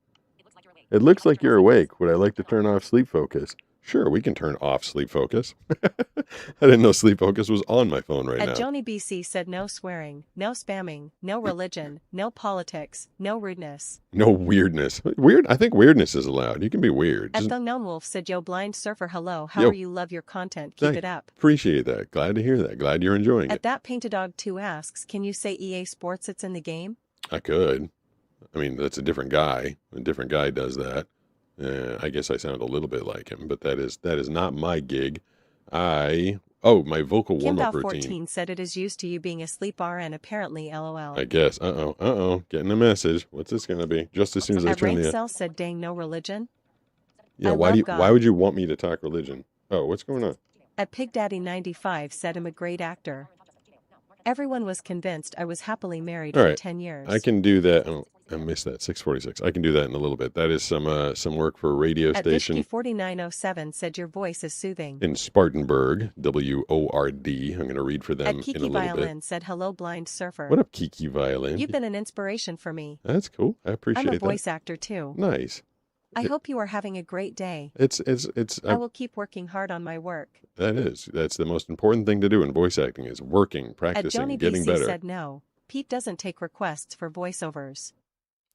"It looks like you're awake. Would I like to turn off sleep focus?" Sure, we can turn off sleep focus. I didn't know sleep focus was on my phone right now. At Joni BC said no swearing, no spamming, no religion, no politics, no rudeness. No weirdness. I think weirdness is allowed. You can be weird. At Just The Known Wolf said yo blind surfer hello, how are you, love your content, keep it up. appreciate that. Glad to hear that. Glad you're enjoying At it. That Painted Dog 2 asks, can you say EA Sports it's in the game? I could. I mean, that's a different guy. A different guy does that. I guess I sound a little bit like him, but that is not my gig. My vocal warm-up routine. Kimdow14 said it is used to you being asleep RN apparently LOL. I guess. Getting a message. What's this going to be? Just as soon as I At turn Rank the... Cell said dang no religion? Yeah, I why love God. would you want me to talk religion? Oh, what's going on? At Pig Daddy 95 said I'm a great actor. Everyone was convinced I was happily married All for right. 10 years. I can do that. Oh, I missed that. 6:46. I can do that in a little bit. That is some work for a radio At station. Vishki 4907 said your voice is soothing. In Spartanburg, WORD. I'm going to read for them At in a Kiki little Violin bit. said hello blind surfer. What up, Kiki Violin? You've been an inspiration for me. That's cool. I appreciate I'm that. a voice actor too. Nice. I hope you are having a great day. It's I will keep working hard on my work. that's the most important thing to do in voice acting is working, At practicing, Joni getting BC better. said no. Pete doesn't take requests for voiceovers.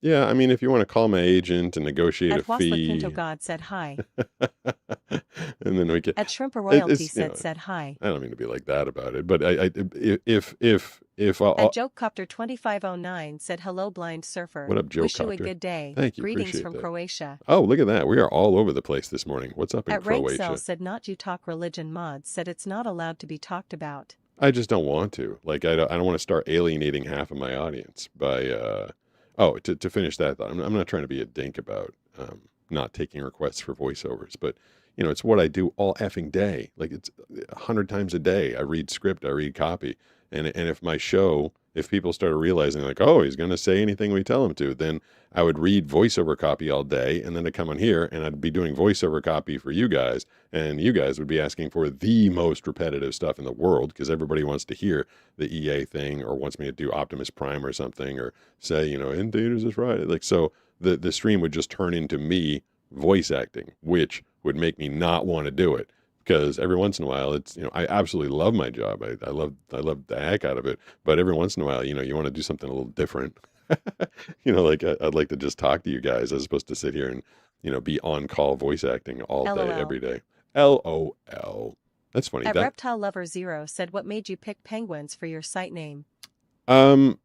Yeah, I mean, if you want to call my agent and negotiate At a Wasla fee, Quinto God said hi. and then we can. At Shrimper Royalty it's, you know, said hi. I don't mean to be like that about it, but if I'll, At Jokecopter 2509 said hello blind surfer. What up, Wish you a Jokecopter? good day. Thank you, Greetings appreciate from that. Croatia. Oh, look at that. We are all over the place this morning. What's up in At Rank Croatia? Cell said not you talk religion mods said it's not allowed to be talked about. I just don't want to. Like, I don't want to start alienating half of my audience by, to finish that thought. I'm not trying to be a dink about not taking requests for voiceovers, but, you know, it's what I do all effing day. Like, it's 100 times a day. I read script, I read copy. And if my show, if people started realizing, like, oh, he's going to say anything we tell him to, then I would read voiceover copy all day, and then I'd come on here, and I'd be doing voiceover copy for you guys, and you guys would be asking for the most repetitive stuff in the world, because everybody wants to hear the EA thing, or wants me to do Optimus Prime or something, or say, you know, in theaters this Friday. Like, so the stream would just turn into me voice acting, which would make me not want to do it. Because every once in a while, it's, you know, I absolutely love my job. I love the heck out of it. But every once in a while, you know, you want to do something a little different. You know, like I'd like to just talk to you guys as opposed to sit here and, you know, be on call voice acting all day, LOL. every day. LOL. That's funny. At Reptile Lover Zero said what made you pick penguins for your site name? I'm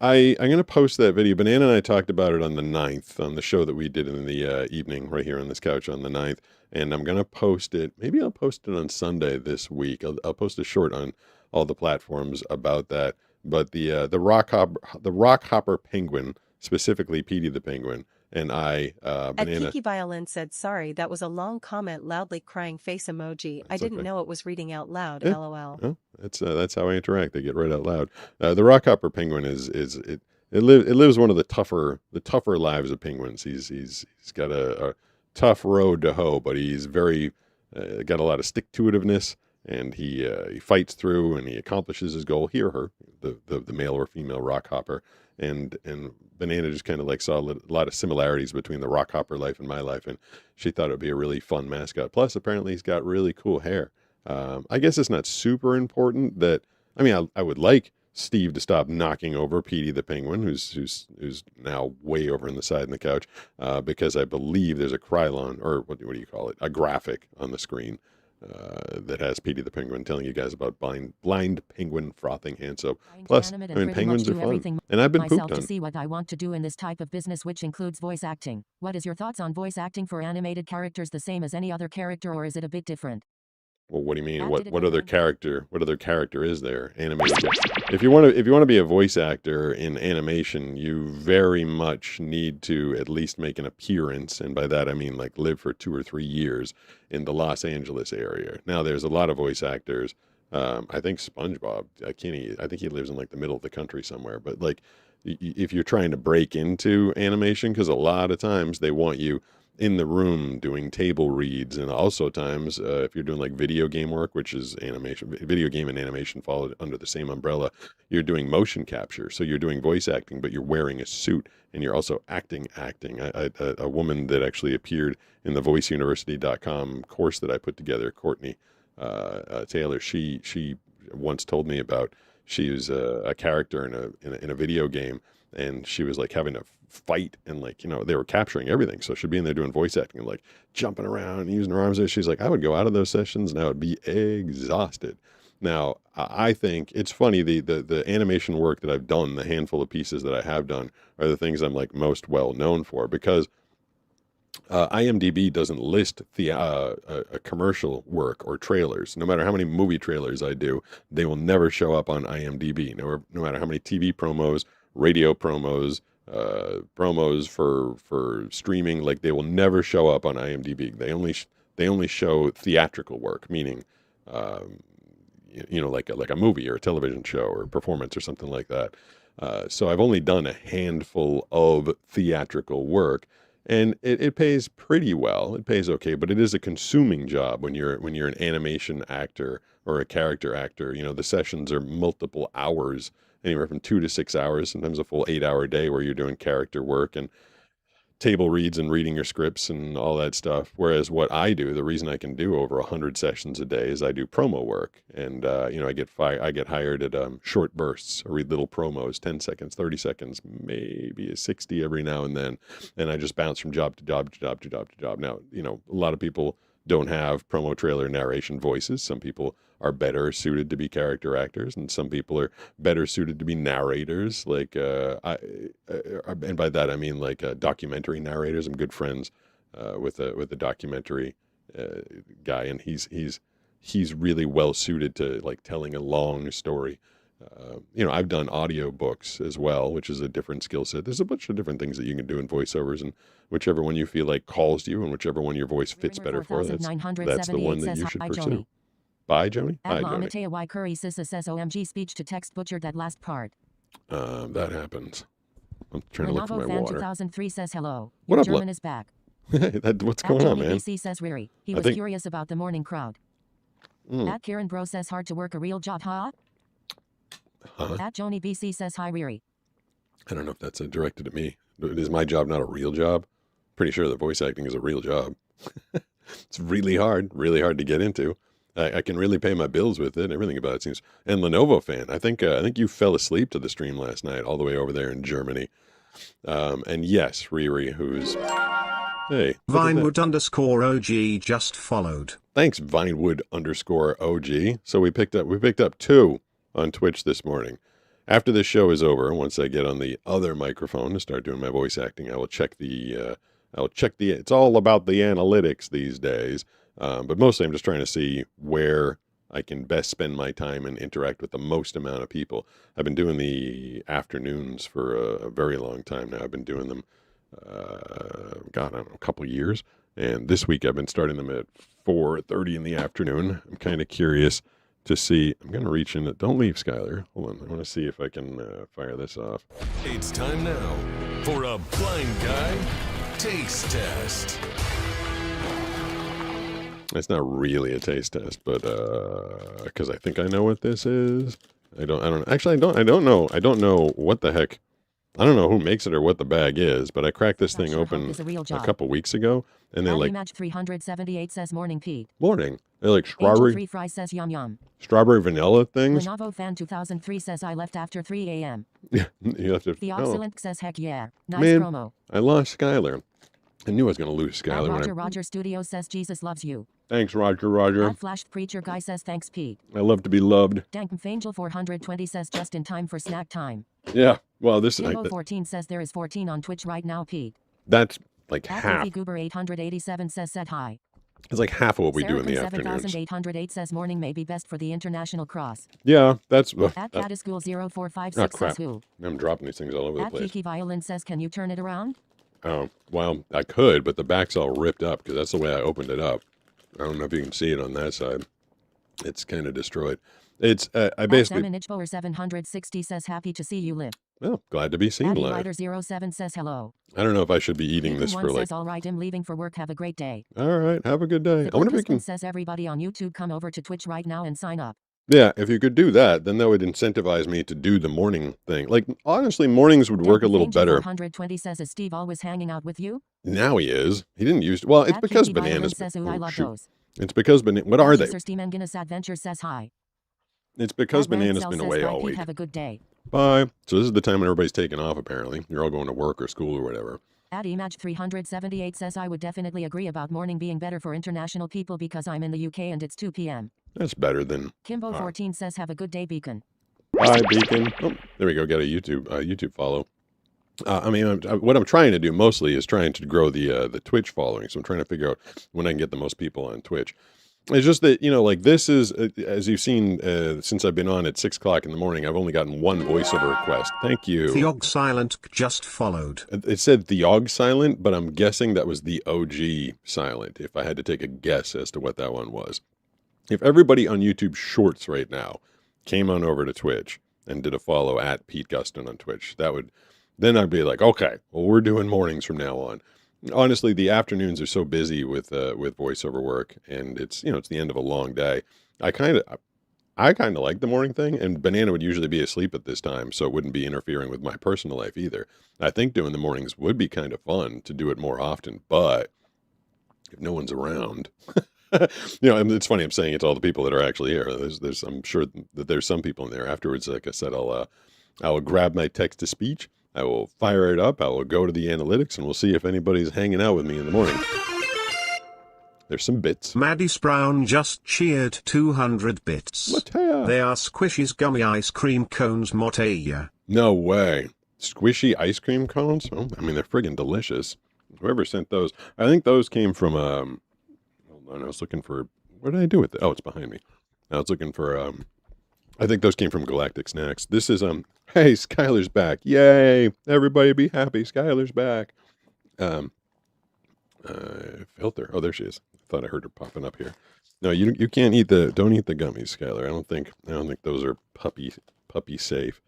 going to post that video. Banana and I talked about it on the 9th on the show that we did in the evening right here on this couch on the 9th. And I'm going to post it. Maybe I'll post it on Sunday this week. I'll post a short on all the platforms about that. But the rock hopper penguin, specifically Petey the penguin, and I, At Banana. Kiki Violin said sorry, that was a long comment, loudly crying face emoji. I didn't okay. know it was reading out loud, Yeah. lol. Well, that's how I interact. They get right out loud. The rockhopper penguin it lives one of the tougher lives of penguins. He's got a tough road to hoe, but he's very got a lot of stick to itiveness, and he fights through and he accomplishes his goal. He or her, the male or female rockhopper, and Banana just kind of like saw a lot of similarities between the rockhopper life and my life, and she thought it would be a really fun mascot. Plus, apparently, he's got really cool hair. I guess it's not super important that. I mean, I would like Steve to stop knocking over Petey the penguin, who's now way over in the side in the couch, because I believe there's a Krylon, or what do you call it, a graphic on the screen that has Petey the penguin telling you guys about blind penguin frothing hand soap. Plus, I mean, penguins are fun, and I've been pooped to on. see what I want to do in this type of business, which includes voice acting. What is your thoughts on voice acting for animated characters? The same as any other character, or is it a bit different? Well, what do you mean? Acted What other again. character? What other character is there? Animated. If you want to be a voice actor in animation, you very much need to at least make an appearance, and by that I mean like live for 2 or 3 years in the Los Angeles area. Now, there's a lot of voice actors. I think SpongeBob. I think he lives in like the middle of the country somewhere. But like, if you're trying to break into animation, because a lot of times they want you in the room doing table reads, and also times if you're doing like video game work, which is animation, video game and animation fall under the same umbrella, you're doing motion capture, so you're doing voice acting, but you're wearing a suit and you're also acting. A woman that actually appeared in the voiceuniversity.com course that I put together, Courtney Taylor, she once told me about, she was a character in a video game, and she was like having to fight, and like, they were capturing everything, so she'd be in there doing voice acting and like jumping around and using her arms. She's like, I would go out of those sessions and I would be exhausted. Now, I think it's funny, the animation work that I've done, the handful of pieces that I have done, are the things I'm like most well known for, because IMDb doesn't list a commercial work or trailers. No matter how many movie trailers I do, they will never show up on IMDb. No matter how many TV promos, radio promos, promos for streaming, like, they will never show up on IMDb. They only show theatrical work, meaning like a movie or a television show or a performance or something like that. So I've only done a handful of theatrical work, and it pays pretty well. It pays okay, but it is a consuming job when you're an animation actor or a character actor. The sessions are multiple hours, anywhere from 2 to 6 hours, sometimes a full 8-hour day where you're doing character work and table reads and reading your scripts and all that stuff. Whereas what I do, the reason I can do over 100 sessions a day, is I do promo work, and I get hired at short bursts. I read little promos, 10 seconds, 30 seconds, maybe a 60 every now and then, and I just bounce from job to job to job to job to job. Now, a lot of people don't have promo trailer narration voices. Some people are better suited to be character actors, and some people are better suited to be narrators. Like, and by that I mean like documentary narrators. I'm good friends with a documentary guy, and he's really well suited to like telling a long story. I've done audio books as well, which is a different skill set. There's a bunch of different things that you can do in voiceovers, and whichever one you feel like calls to you, and whichever one your voice fits better for, that's the one that you should pursue. Bye, Joni. Hi, Joni. Matea Y. Curry Sissa says OMG speech to text butchered that last part. That happens. I'm trying to look for Renavo my Fan water. 2003 says hello. What Your up, German is back. What's going on, man? BC says Riri. He was curious about the morning crowd. At Kieran Bro says hard to work a real job, huh? At Joni BC says hi, Riri. I don't know if that's directed at me. Is my job not a real job? Pretty sure that voice acting is a real job. It's really hard to get into. I can really pay my bills with it. Everything about it seems. And Lenovo Fan, I think you fell asleep to the stream last night, all the way over there in Germany. And yes, Riri, who's hey, Vinewood_OG just followed. Thanks, Vinewood_OG. So we picked up 2 on Twitch this morning. After this show is over, once I get on the other microphone to start doing my voice acting, I will check the. It's all about the analytics these days. But mostly I'm just trying to see where I can best spend my time and interact with the most amount of people. I've been doing the afternoons for a very long time now. I've been doing them God, I don't know, a couple years. And this week I've been starting them at 4:30 in the afternoon. I'm kind of curious to see. I'm going to reach in. Don't leave, Skylar. Hold on. I want to see if I can fire this off. It's time now for a blind guy taste test. It's not really a taste test, but because I think I know what this is. I don't know. I don't know what the heck. I don't know who makes it or what the bag is, but I cracked this thing open a couple weeks ago, and they're like. Match 378 says morning, Pete. Morning. They're like Angel strawberry. 3 Fry says yum yum. Strawberry vanilla things. Lenovo Fan 2003 says I left after 3 a.m. Yeah, you have to. The Oxalent says heck yeah. Nice Man, promo. I lost Skylar. I knew I was going to lose Skylar. Roger Studio says Jesus loves you. Thanks, Roger. Flashed Preacher Guy says thanks, Pete. I love to be loved. Angel 420 says just in time for snack time. Yeah, well, this is Kimbo 14 says there is 14 on Twitch right now, Pete. That's like half. Goober 887 says said hi. It's like half of what we do in the afternoons. 7808 says morning may be best for the international cross. Yeah, that's. At Cataschool 0456 says who. I'm dropping these things all over the place. Kiki Violin says can you turn it around? Oh, well, I could, but the back's all ripped up because that's the way I opened it up. I don't know if you can see it on that side. It's kind of destroyed. It's, I basically... Salmon 760 says happy to see you live. Well, glad to be seen live. Lighter 07 says hello. I don't know if I should be eating this for like... says all right, I'm leaving for work, have a great day. All right, have a good day. I wonder if we can... says everybody on YouTube come over to Twitch right now and sign up. Yeah, if you could do that, then that would incentivize me to do the morning thing. Like, honestly, mornings would work a little better. 120 says, is Steve always hanging out with you? Now he is. He didn't use... Well, it's because bananas... Says, I love those. It's because... What are they? Steam Guinness Adventure says hi. It's because bananas been away all week. Have a good day. Bye. So this is the time when everybody's taking off, apparently. You're all going to work or school or whatever. Image 378 says, I would definitely agree about morning being better for international people because I'm in the UK and it's 2 p.m. That's better than... Kimbo 14 says, have a good day, Beacon. Bye, Beacon. Oh, there we go. Got a YouTube follow. What I'm trying to do mostly is trying to grow the Twitch following. So I'm trying to figure out when I can get the most people on Twitch. It's just that, like this is, as you've seen, since I've been on at 6 o'clock in the morning, I've only gotten one voiceover request. Thank you. Theog Silent just followed. It said Theog Silent, but I'm guessing that was the OG Silent, if I had to take a guess as to what that one was. If everybody on YouTube Shorts right now came on over to Twitch and did a follow at Pete Guston on Twitch, then I'd be like, okay, well, we're doing mornings from now on. Honestly, the afternoons are so busy with voiceover work, and it's it's the end of a long day. I kind of like the morning thing, and Banana would usually be asleep at this time, so it wouldn't be interfering with my personal life either. I think doing the mornings would be kind of fun to do it more often, but if no one's around, and it's funny I'm saying it to all the people that are actually here. I'm sure that there's some people in there. Afterwards, like I said, I will grab my text to speech. I will fire it up. I will go to the analytics, and we'll see if anybody's hanging out with me in the morning. There's some bits. Maddie Brown just cheered 200 bits. Matea. They are Squishy's gummy ice cream cones, Motea. No way. Squishy ice cream cones? Oh, they're friggin' delicious. Whoever sent those. I think those came from, hold on, I was looking for, what did I do with it? Oh, it's behind me. I was looking for, I think those came from Galactic Snacks. This is, hey, Skylar's back. Yay. Everybody be happy. Skylar's back. Filter. Oh, there she is. I thought I heard her popping up here. No, you can't eat don't eat the gummies, Skylar. I don't think those are puppy safe.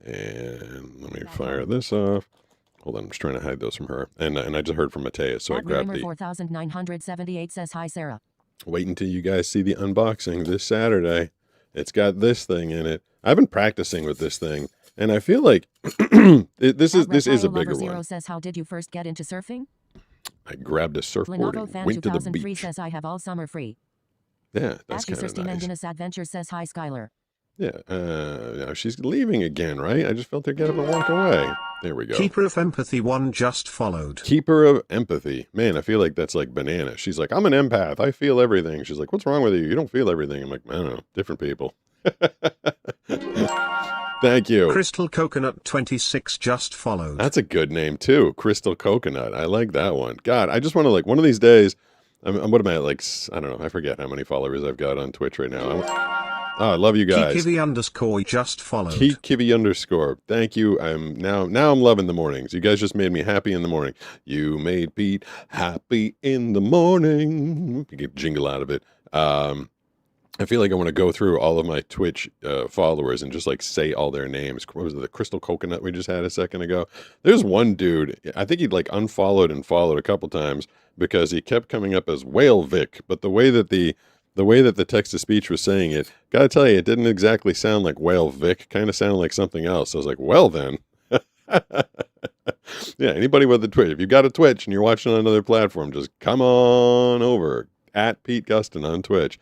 And let me fire this off. Hold on, I'm just trying to hide those from her. And I just heard from Matea, so I grabbed the... 4978 says hi, Sarah. Wait until you guys see the unboxing this Saturday. It's got this thing in it. I've been practicing with this thing, and I feel like this is a bigger one. Says, how did you first get into surfing? I grabbed a surfboard and went to the beach. Says, I have all summer free. Yeah, that's kind of nice. Guinness Adventure says, hi, Skylar. Yeah, now she's leaving again, right? I just felt her get up and walk away. There we go. Keeper of Empathy 1 just followed. Keeper of Empathy. Man, I feel like that's like Banana. She's like, I'm an empath. I feel everything. She's like, what's wrong with you? You don't feel everything. I'm like, I don't know. Different people. Thank you. Crystal Coconut 26 just followed. That's a good name, too. Crystal Coconut. I like that one. God, I just want to, one of these days, what am I at, I don't know. I forget how many followers I've got on Twitch right now. Oh, I love you guys. Kikivy_ just followed. Kikivy_. Thank you. Now I'm loving the mornings. You guys just made me happy in the morning. You made Pete happy in the morning. You get jingle out of it. I feel like I want to go through all of my Twitch followers and just like say all their names. What was it, the Crystal Coconut we just had a second ago? There's one dude, I think he'd like unfollowed and followed a couple times because he kept coming up as Whale Vic, but the way that the text-to-speech was saying it, gotta tell you, it didn't exactly sound like Whale Vic. Kind of sounded like something else. I was like, well then. Yeah, anybody with a Twitch, if you've got a Twitch and you're watching on another platform, just come on over at Pete Gustin on Twitch.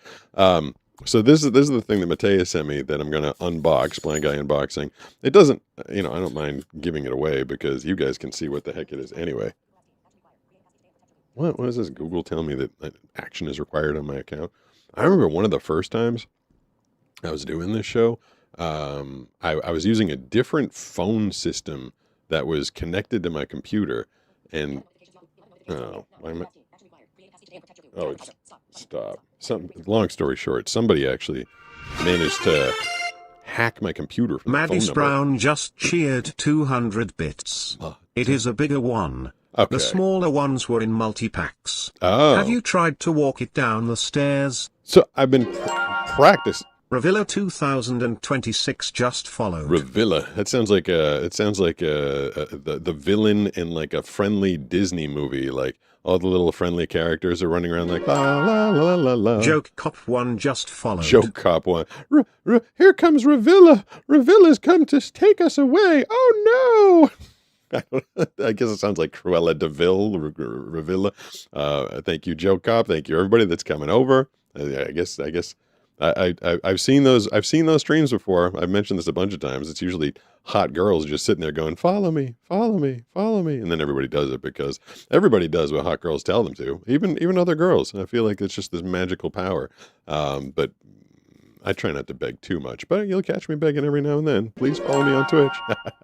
So this is the thing that Mateus sent me that I'm going to unbox, Blind Guy Unboxing. It doesn't, I don't mind giving it away because you guys can see what the heck it is anyway. What is this? Google telling me that action is required on my account? I remember one of the first times I was doing this show, I was using a different phone system that was connected to my computer, and stop. Long story short, somebody actually managed to hack my computer from the phone Maddie number. Brown just cheered 200 bits. It is a bigger one. Okay. The smaller ones were in multi-packs. Oh. Have you tried to walk it down the stairs? So I've been practicing. Ravilla 2026 just followed. Ravilla. That sounds like the villain in like a friendly Disney movie. Like all the little friendly characters are running around like la la la la la. Joke Cop 1 just followed. Joke Cop 1. Here comes Ravilla. Ravilla's come to take us away. Oh no. I guess it sounds like Cruella de Vil, Ravilla. Thank you, Joke Cop. Thank you, everybody that's coming over. I guess I've seen those streams before. I've mentioned this a bunch of times. It's usually hot girls just sitting there going, "Follow me, follow me, follow me," and then everybody does it because everybody does what hot girls tell them to. Even other girls. I feel like it's just this magical power. But I try not to beg too much. But you'll catch me begging every now and then. Please follow me on Twitch.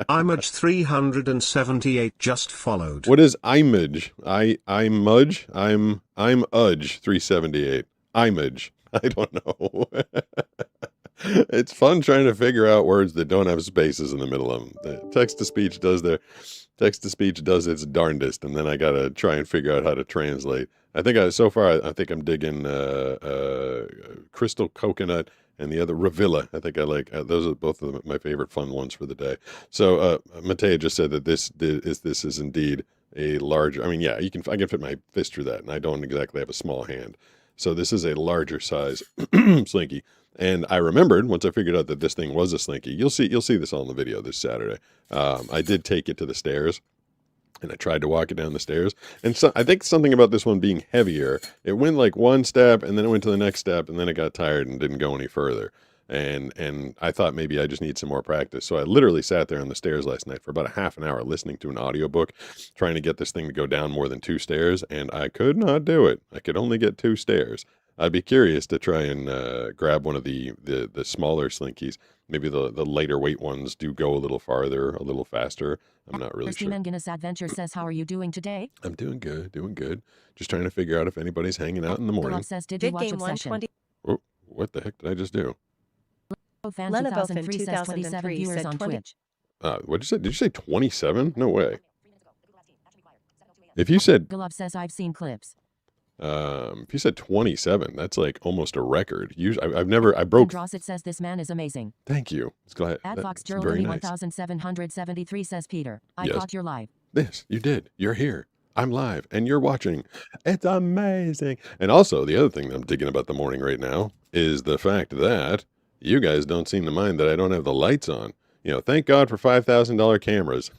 Image 378 just followed. What is Image? I'm Udge 378. Image. I don't know. It's fun trying to figure out words that don't have spaces in the middle of them. Text-to-speech does its darndest, and then I gotta try and figure out how to translate. I think I'm digging Crystal Coconut and the other Ravilla. I think I like those are both of my favorite fun ones for the day. So Mateo just said that this is indeed a large. I mean, yeah, I can fit my fist through that, and I don't exactly have a small hand. So this is a larger size Slinky. And I remembered once I figured out that this thing was a Slinky. You'll see this all in the video this Saturday. I did take it to the stairs, and I tried to walk it down the stairs. And so I think something about this one being heavier. It went like one step, and then it went to the next step, and then it got tired and didn't go any further. And I thought maybe I just need some more practice. So I literally sat there on the stairs last night for about a half an hour listening to an audiobook, trying to get this thing to go down more than 2 stairs, and I could not do it. I could only get 2 stairs. I'd be curious to try and grab one of the smaller Slinkies. Maybe the lighter weight ones do go a little farther, a little faster. I'm not really sure. Guinness Adventure says, how are you doing today? I'm doing good. Just trying to figure out if anybody's hanging out in the morning. Says, did you watch Obsession? Oh, what the heck did I just do? Fan 2003 says 27 viewers on Twitch. What did you say? Did you say 27? No way. If you said Gulab says I've seen clips. If you said 27, that's like almost a record. Usually, I broke. Drossett says this man is amazing. Thank you. It's glad. At Fox That's very nice. 1773 says Peter. I caught your live. Yes, you did. You're here. I'm live, and you're watching. It's amazing. And also, the other thing that I'm digging about the morning right now is the fact that you guys don't seem to mind that I don't have the lights on. Thank God for $5,000 cameras.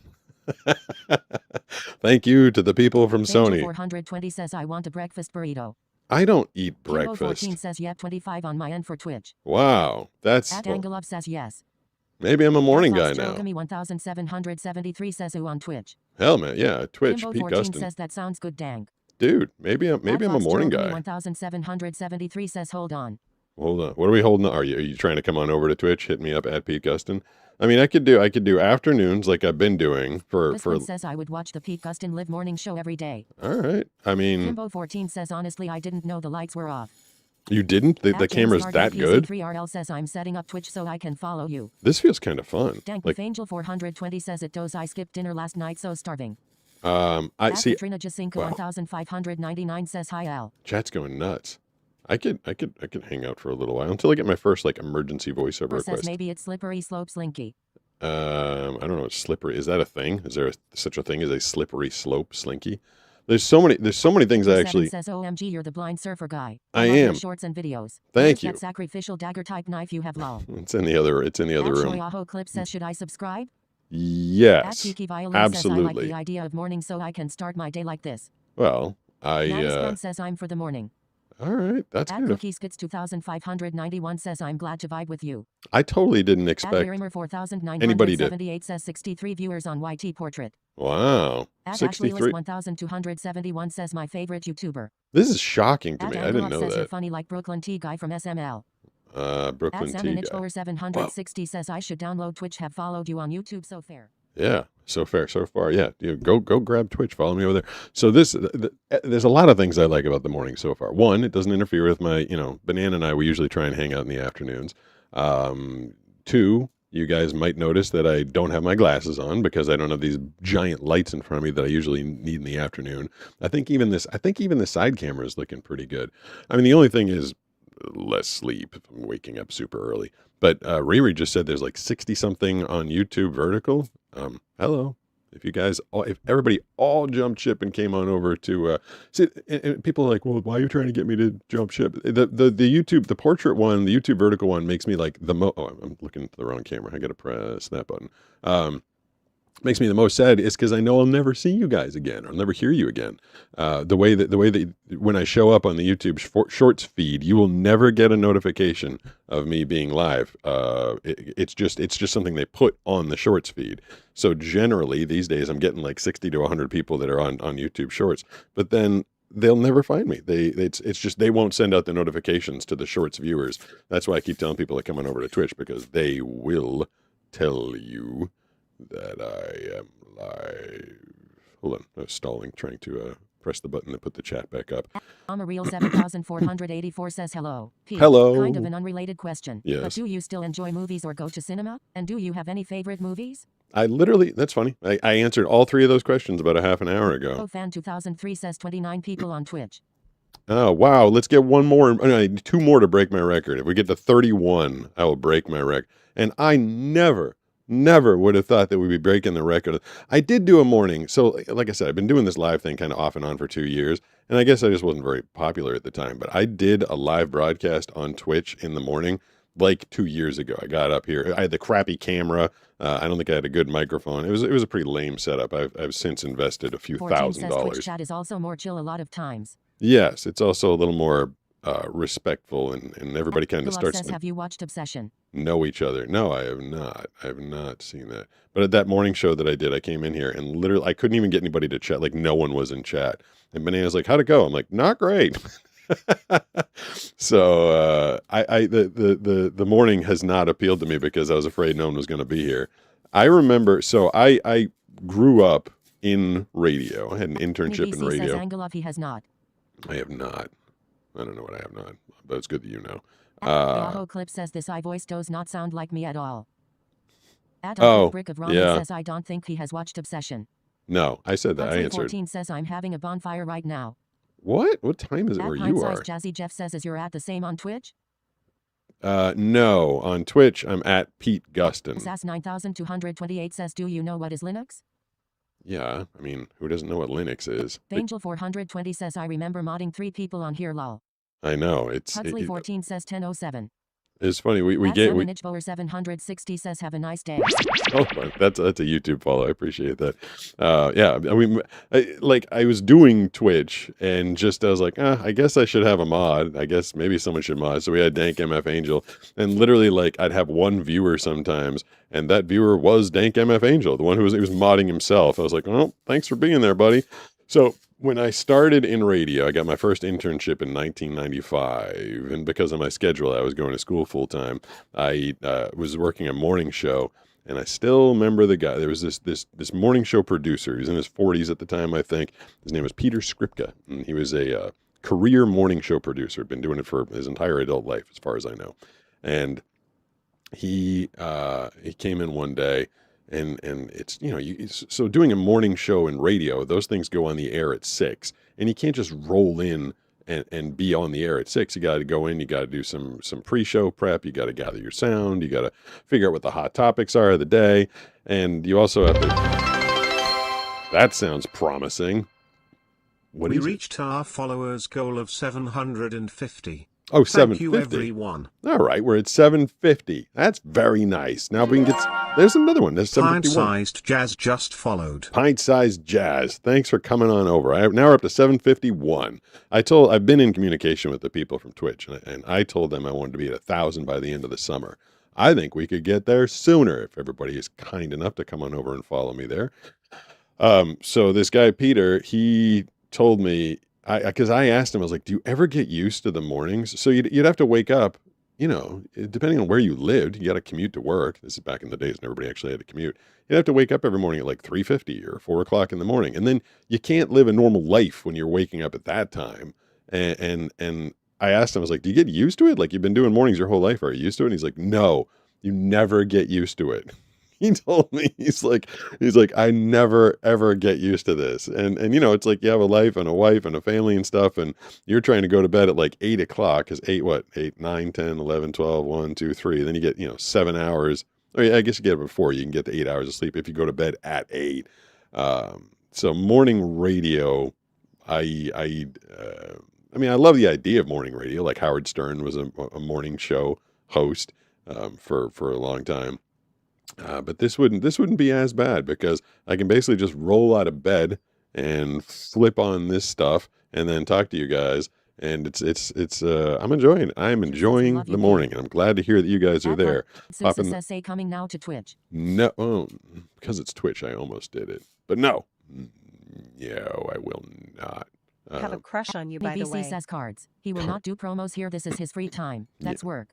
Thank you to the people from Sony. 420 says I want a breakfast burrito. I don't eat Kimbo breakfast. 14 says yep, 25 on my end for Twitch. Wow, that's. At Angelov says yes. Maybe I'm a morning guy now. 1773 says who on Twitch. Hell man, yeah, Twitch. Kimbo Pete 14 Gustin. says that sounds good, dang. Dude, maybe I'm a morning guy. 1773 says hold on. Hold on. What are we holding on? Are you trying to come on over to Twitch? Hit me up at Pete Gustin. I mean, I could do afternoons like I've been doing for. One says I would watch the Pete Gustin Live morning show every day. All right. I mean, Kimbo 14 says honestly I didn't know the lights were off. You didn't? The camera's that good? 3RL says I'm setting up Twitch so I can follow you. This feels kind of fun. Dank Like, with Angel 420 says it does. I skipped dinner last night, so starving. I see. Katrina Jacinko 1599 says hi Al. Chat's going nuts. I could hang out for a little while until I get my first like emergency voiceover request. Says maybe it's slippery slope slinky. I don't know. It's slippery. Is that a thing? Is there such a thing as a slippery slope slinky? There's so many things I actually. Says OMG, you're the blind surfer guy. I love am. your shorts and videos. Thank you. That sacrificial dagger type knife you have, lol. It's in the other room. Aho Clip says, should I subscribe? Yes, Tiki Violin absolutely. says, I like the idea of morning so I can start my day like this. Well, Naniscan says I'm for the morning. All right, that's good. Cookie Skits 2591 says I'm glad to vibe with you. I totally didn't expect anybody to. Says 63 viewers on YT Portrait. Wow, 63. 1271 says my favorite YouTuber. This is shocking to me. I didn't know says that. You're funny like Brooklyn T guy from SML. Brooklyn T guy. 760 says I should download Twitch. Have followed you on YouTube. So fair. Yeah, so fair, so far. Yeah, go grab Twitch. Follow me over there. So there's a lot of things I like about the morning so far. One, it doesn't interfere with my, Banana and I. We usually try and hang out in the afternoons. Two, you guys might notice that I don't have my glasses on because I don't have these giant lights in front of me that I usually need in the afternoon. I think even the side camera is looking pretty good. I mean, the only thing is less sleep. I'm waking up super early. But Riri just said there's like 60 something on YouTube vertical. Hello. If everybody all jumped ship and came on over to see, and people are like, well, why are you trying to get me to jump ship? The YouTube, the portrait one, the YouTube vertical one makes me like I'm looking at the wrong camera. I got to press that button. Makes me the most sad is because I know I'll never see you guys again. I'll never hear you again. The way that when I show up on the YouTube Shorts feed, you will never get a notification of me being live. It's just something they put on the Shorts feed. So generally these days I'm getting like 60 to 100 people that are on YouTube Shorts, but then they'll never find me. It's just they won't send out the notifications to the Shorts viewers. That's why I keep telling people to come on over to Twitch, because they will tell you that I am live. Hold on, I was stalling, trying to press the button to put the chat back up. Amareal 7484 says hello. Hello. Kind of an unrelated question. Yes. But do you still enjoy movies or go to cinema? And do you have any favorite movies? That's funny. I answered all three of those questions about a half an hour ago. Fan 2003 says 29 people on Twitch. Oh, wow. Let's get one more. No, two more to break my record. If we get to 31, I will break my record. And I never would have thought that we'd be breaking the record. I did do a morning. So like I said, I've been doing this live thing kind of off and on for 2 years. And I guess I just wasn't very popular at the time. But I did a live broadcast on Twitch in the morning like 2 years ago. I got up here. I had the crappy camera. I don't think I had a good microphone. It was a pretty lame setup. I've since invested a few $1,000. Twitch chat is also more chill a lot of times. Yes, it's also a little more respectful, and everybody kind of starts says, have you watched Obsession? Know each other. No, I have not. I have not seen that. But at that morning show that I did, I came in here and literally I couldn't even get anybody to chat. Like no one was in chat. And Banana's like, how'd it go? I'm like, not great. So the morning has not appealed to me because I was afraid no one was going to be here. I remember, so I grew up in radio. I had an internship in radio. Says he has not. I have not. I don't know what I have not, but it's good that you know. Yahoo Clip says this voice does not sound like me at all. Brick of Ramen says I don't think he has watched Obsession. No, I said that. I answered. 14 says I'm having a bonfire right now. What? What time is it where you are? Jazzy Jeff says is you're at the same on Twitch? No, on Twitch I'm at Pete Gustin. Sass 9228 says do you know what is Linux? Yeah, I mean, who doesn't know what Linux is? Angel 420 says I remember modding 3 people on here lol. I know, it's... Huxley 14 says 1007. It's funny, we get... Bower 760 says have a nice day. Oh, that's a YouTube follow, I appreciate that. Yeah, I mean, I was doing Twitch, and I was like, I guess I should have a mod. I guess maybe someone should mod. So we had Dank MF Angel, and literally, I'd have one viewer sometimes, and that viewer was Dank MF Angel, the one who was modding himself. I was like, oh, thanks for being there, buddy. So when I started in radio, I got my first internship in 1995, and because of my schedule, I was going to school full time. I was working a morning show, and I still remember the guy. There was this morning show producer. He was in his 40s at the time, I think. His name was Peter Skripka, and he was a career morning show producer. Been doing it for his entire adult life, as far as I know. And he came in one day, and it's, you know, so doing a morning show in radio, those things go on the air at 6, and you can't just roll in and be on the air at 6. You got to go in, you got to do some pre-show prep, you got to gather your sound, you got to figure out what the hot topics are of the day, and you also have to. That sounds promising. We reached our followers goal of 750. Oh, Thank 750. you, everyone. All right, we're at 750. That's very nice. Now we can get. There's another one. There's 751. Pint-sized Jazz just followed. Pint-sized Jazz. Thanks for coming on over. Now we're up to 751. I've been in communication with the people from Twitch, and I told them I wanted to be at 1,000 by the end of the summer. I think we could get there sooner if everybody is kind enough to come on over and follow me there. So this guy Peter, he told me. Because I asked him, I was like, do you ever get used to the mornings? So you'd have to wake up, you know, depending on where you lived, you got to commute to work. This is back in the days when everybody actually had to commute. You'd have to wake up every morning at like 3:50 or 4 o'clock in the morning. And then you can't live a normal life when you're waking up at that time. And I asked him, I was like, do you get used to it? Like, you've been doing mornings your whole life. Are you used to it? And he's like, no, you never get used to it. He told me, he's like, I never, ever get used to this. And, you know, it's like you have a life and a wife and a family and stuff, and you're trying to go to bed at like 8 o'clock, because 8, 9, 10, 11, 12, 1, 2, 3. Then you get, you know, 7 hours. Or I guess you get it before. You can get the 8 hours of sleep if you go to bed at 8. So morning radio, I mean, I love the idea of morning radio. Like Howard Stern was a morning show host for a long time. But this wouldn't be as bad, because I can basically just roll out of bed and flip on this stuff and then talk to you guys. And it's I'm enjoying it. I'm enjoying the morning, and I'm glad to hear that you guys are there. Say coming now to Twitch. No, because it's Twitch, I almost did it, but no, I will not. Have a crush on you, by the way. says cards. He will not do promos here. This is his free time. That's work.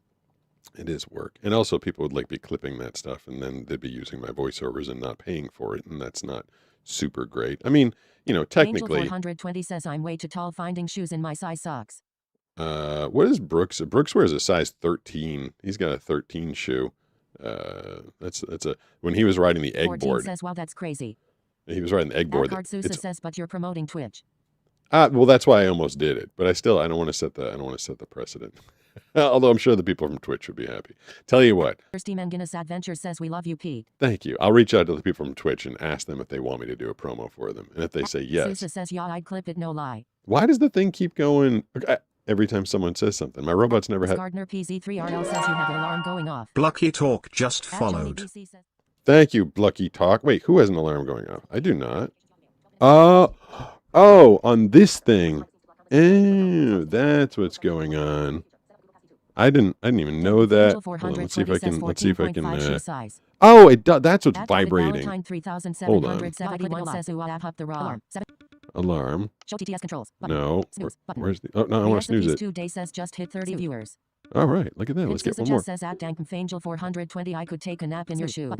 It is work. And also people would like be clipping that stuff, and then they'd be using my voiceovers and not paying for it. And that's not super great. I mean, you know, technically. Angel 420 says I'm way too tall finding shoes in my size socks. What is Brooks? Brooks wears a size 13. He's got a 13 shoe. That's when he was riding the egg 14 board. Says, wow, that's crazy. He was riding the egg board. Sousa says, but you're promoting Twitch. Well, that's why I almost did it. But I don't want to set the precedent. Although I'm sure the people from Twitch would be happy. Tell you what. Thirsty Man Guinness Adventure says we love you, Pete. Thank you. I'll reach out to the people from Twitch and ask them if they want me to do a promo for them. And if they say yes. Sousa says, yeah, I'd clip it, no lie. Why does the thing keep going every time someone says something? My robot's never had. Gardner PZ3RL says you have an alarm going off. Blucky Talk just followed. Thank you, Blucky Talk. Wait, who has an alarm going off? I do not. Oh, on this thing. Oh, that's what's going on. I didn't even know that. Hold on, let's see if I can. Oh, it does. That's what's vibrating. Hold on. Alarm. Show TTS controls. No. Where's the? Oh no, I want to snooze it. 2 day says just hit 30 viewers. All right, look at that. Let's get one more. Says at Dankmfangel 420. I could take a nap in your shoe.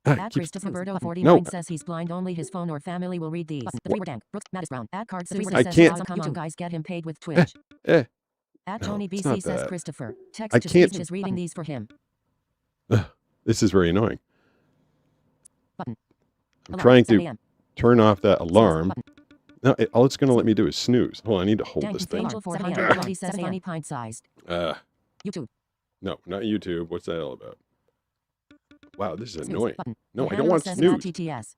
At Christopher Berto 49 says he's blind. Only his phone or family will read these. The Dank. Brooks Mattis Brown. At Card I can't. Come on, guys, get him paid with Twitch. At Tony BC says Christopher. Text to speech is reading these for him. This is very annoying. I'm trying to turn off that alarm. No, all it's going to let me do is snooze. Hold on, I need to hold this thing. Says funny pint-sized. YouTube. No, not YouTube. What's that all about? Wow, this is Snooze. annoying. Button. No, The I don't want handle says snooze. TTS.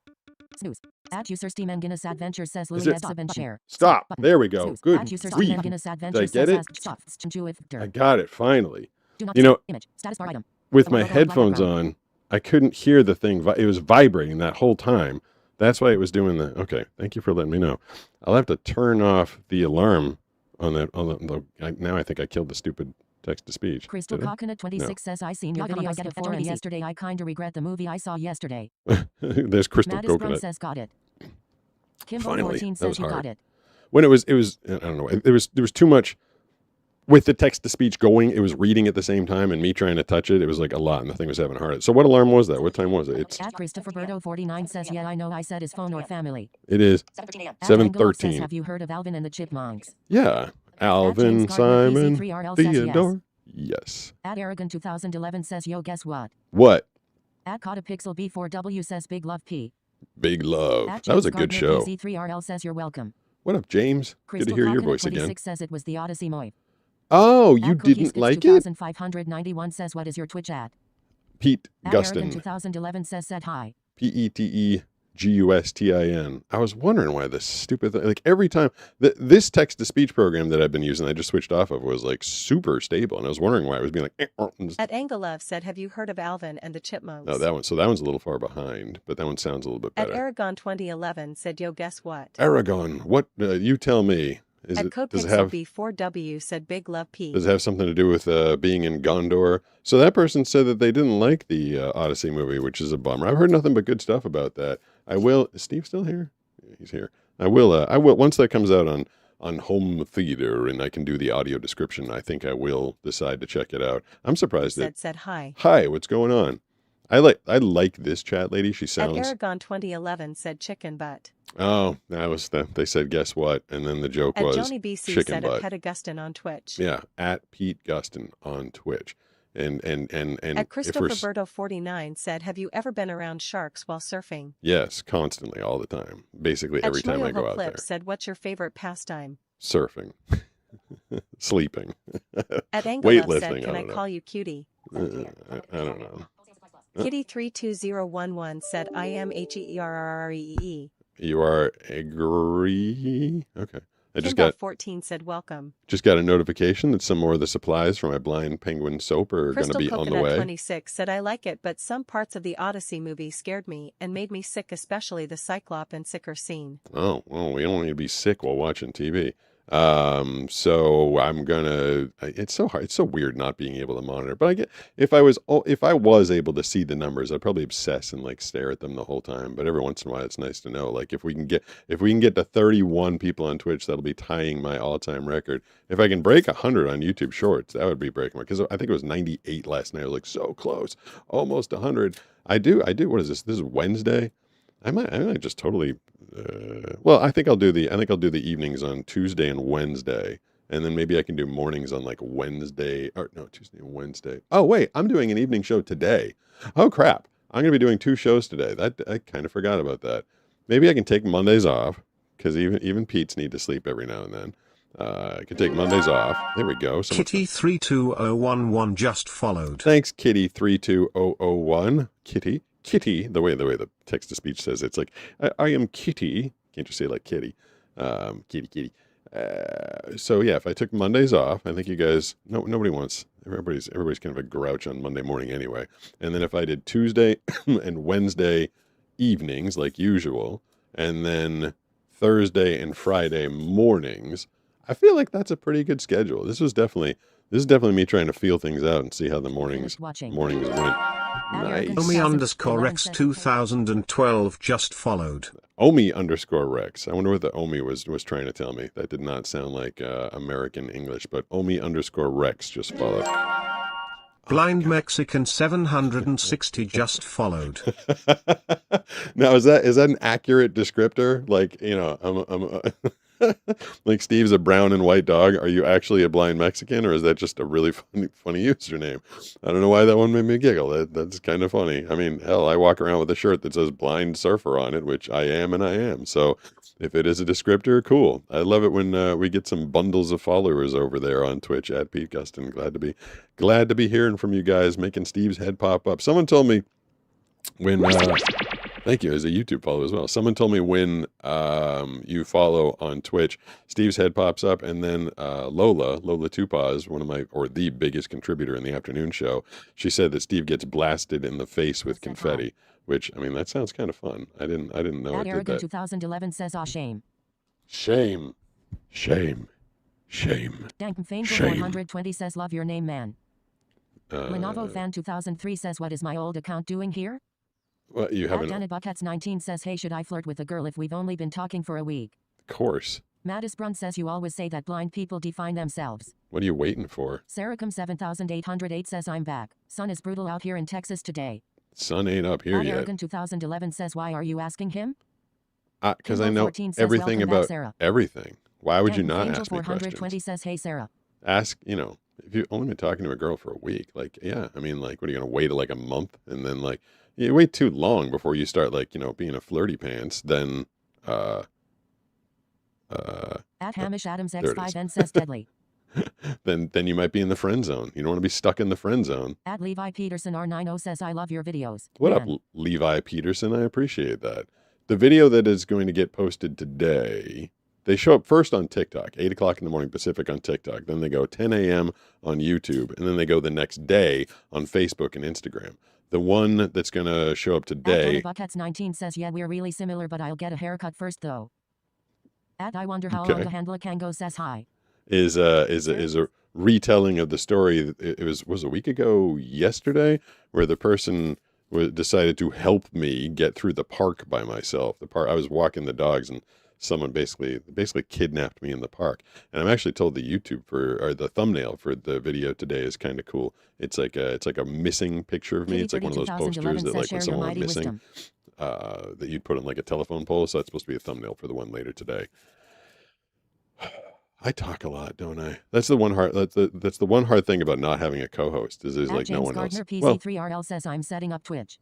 Snooze. At user Steam and Guinness Adventure says Is Louis it- Sub and share. Stop. Button. There we go. Snooze. Good At user grief. Steam and Guinness Adventure Did I get says it? Soft chew with I dirt. got it, finally. Do not You know, image. Status bar item. with Double my logo, headphones background. on, I couldn't hear the thing. It was vibrating that whole time. That's why it was doing that. Okay, thank you for letting me know. I'll have to turn off the alarm on that. Now I think I killed the stupid text-to-speech. Crystal Did I? Coconut 26 says I seen your videos before and yesterday. I kinda regret the movie I saw yesterday. There's Crystal Mattis Brown Coconut. says got it. Kimbo Finally, 14 that says was you hard. got it. When it was I don't know. There was too much with the text to speech going, it was reading at the same time, and me trying to touch it. It was like a lot, and the thing was having a heart. So what alarm was that? What time was it? It's At Christopher Berto 49 says, yeah, I know I said his phone or family. It is 7:13. Have you heard of Alvin and the Chipmunks? Yeah, Alvin, James Gardner, Simon, PC3RL says Theodore. Yes. At Aragon 2011 says, yo, guess what? What? At Cotapixel B4W says, big love P. Big love. At That was a James good Gardner, show. PC3RL says, you're welcome. What up, James? Good to hear your voice again. 26 says it was the Odyssey Moy. Oh, you At Cookies didn't Bits like it? 2591 says, what is your Twitch at? Pete At Aragon Gustin. 2011 said hi. PETEGUSTIN. I was wondering why this stupid thing, like every time, this text to speech program that I've been using, I just switched off of, was like super stable. And I was wondering why it was being like, At Angelov said, have you heard of Alvin and the Chipmunks? no, that one. So that one's a little far behind, but that one sounds a little bit At better. Aragon 2011 said, yo, guess what? Aragon, what, you tell me. Does At it CodePixel have B4W said, big love P. Does it have something to do with being in Gondor? So that person said that they didn't like the Odyssey movie, which is a bummer. I've heard nothing but good stuff about that. I will. Is Steve still here? Yeah, he's here. I will. Once that comes out on home theater and I can do the audio description, I think I will decide to check it out. I'm surprised that Said hi. Hi, what's going on? I like this chat lady. She At sounds. Aragon 2011 said chicken butt. Oh, that was they said guess what, and then the joke At was Joni BC chicken said butt. at Pet Augustin on Twitch. Yeah, at Pete Gustin on Twitch. And At Christopher if we're, Berto 49 said, have you ever been around sharks while surfing? yes, constantly, all the time, basically At every time I go Shmoyoho out there. Clip said, what's your favorite pastime? Surfing, sleeping, At Angelov weightlifting. said, can I don't know. call you cutie? I don't know. Kitty32011 said, I am HEERRREE. You are agree. Okay, I just Kimball got 14 said, welcome. a notification that some more of the supplies for my blind penguin soap are going to Crystal be on the Coconut way. 26 said, I like it, but some parts of the Odyssey movie scared me and made me sick, especially the Cyclop and Sicker scene. Oh, well, we don't need to be sick while watching TV. So I'm gonna. It's so hard. It's so weird not being able to monitor. But I get if I was able to see the numbers, I'd probably obsess and like stare at them the whole time. But every once in a while, it's nice to know. Like if we can get to 31 people on Twitch, that'll be tying my all-time record. If I can break 100 on YouTube Shorts, that would be breaking my. Because I think it was 98 last night. I was like so close, almost 100. I do. What is this? This is Wednesday. I might just totally. Well, I think I'll do the evenings on Tuesday and Wednesday, and then maybe I can do mornings on like Wednesday or no Tuesday and Wednesday. Oh wait, I'm doing an evening show today. Oh crap, I'm gonna be doing 2 shows today. That I kind of forgot about that. Maybe I can take Mondays off because even Pete's need to sleep every now and then. I can take Mondays off. There we go. Kitty32011 just followed. Thanks, Kitty32001. Kitty, the way the text to speech says it's like I am Kitty. Can't you say it like Kitty? Kitty. So yeah, if I took Mondays off, I think you guys nobody wants. Everybody's kind of a grouch on Monday morning anyway. And then if I did Tuesday and Wednesday evenings like usual, and then Thursday and Friday mornings, I feel like that's a pretty good schedule. This is definitely me trying to feel things out and see how the mornings went. Nice. Omi_Rex 2012 just followed. Omi_Rex. I wonder what the Omi was trying to tell me. That did not sound like American English, but Omi_Rex just followed. Blind Mexican 760 just followed. Now is that an accurate descriptor? Like, I'm like Steve's a brown and white dog. Are you actually a blind Mexican, or is that just a really funny username? I don't know why that one made me giggle. That's kind of funny. I mean, hell, I walk around with a shirt that says blind surfer on it, which I am and I am. So if it is a descriptor, cool. I love it when we get some bundles of followers over there on Twitch at Pete Gustin. Glad to be hearing from you guys, making Steve's head pop up. Someone told me when thank you, as a YouTube follower as well. Someone told me when you follow on Twitch, Steve's head pops up, and then Lola Tupa is the biggest contributor in the afternoon show. She said that Steve gets blasted in the face with confetti, which, I mean, that sounds kind of fun. I didn't know it did that. 2011 says, "Aw, shame." Shame. Dank Fane 420 says, "Love your name, man." Lenovo Fan 2003 says, "What is my old account doing here?" Well, you haven't. Janet Buckets 19 says, "Hey, should I flirt with a girl if we've only been talking for a week?" Of course. Mattis Brun says you always say that blind people define themselves. What are you waiting for? Saracom 7808 says I'm back. Sun is brutal out here in Texas today. Sun ain't up here yet. Arrogant 2011 says why are you asking him? Because I know 14 says, everything "Welcome back, about Sarah." everything. Why would you Angel not ask me 420 questions? says hey Sarah. Ask, if you've only been talking to a girl for a week, like, yeah, I mean, like, what are you going to wait like a month? And then, like, you wait too long before you start, like, being a flirty pants, then, At Hamish Adams there it X5N says deadly. then you might be in the friend zone. You don't want to be stuck in the friend zone. At Levi Peterson R90 says I love your videos. What Man. up, Levi Peterson? I appreciate that. The video that is going to get posted today, they show up first on TikTok, 8 o'clock in the morning Pacific on TikTok. Then they go 10 a.m. on YouTube. And then they go the next day on Facebook and Instagram. The one that's going to show up today. At Buckets 19 says yeah we're really similar but I'll get a haircut first though. At I wonder how Okay. long to handle a Kango says hi. Is a retelling of the story. It was a week ago yesterday where the person decided to help me get through the park by myself. I was walking the dogs and someone basically kidnapped me in the park. And I'm actually told the the thumbnail for the video today is kind of cool. It's like a missing picture of me. It's like one of those posters that like when someone went missing that you'd put on like a telephone pole. So that's supposed to be a thumbnail for the one later today. I talk a lot, don't I? That's the one hard. That's the one hard thing about not having a co-host is like James no one Gardner else. PC3RL says I'm setting up Twitch.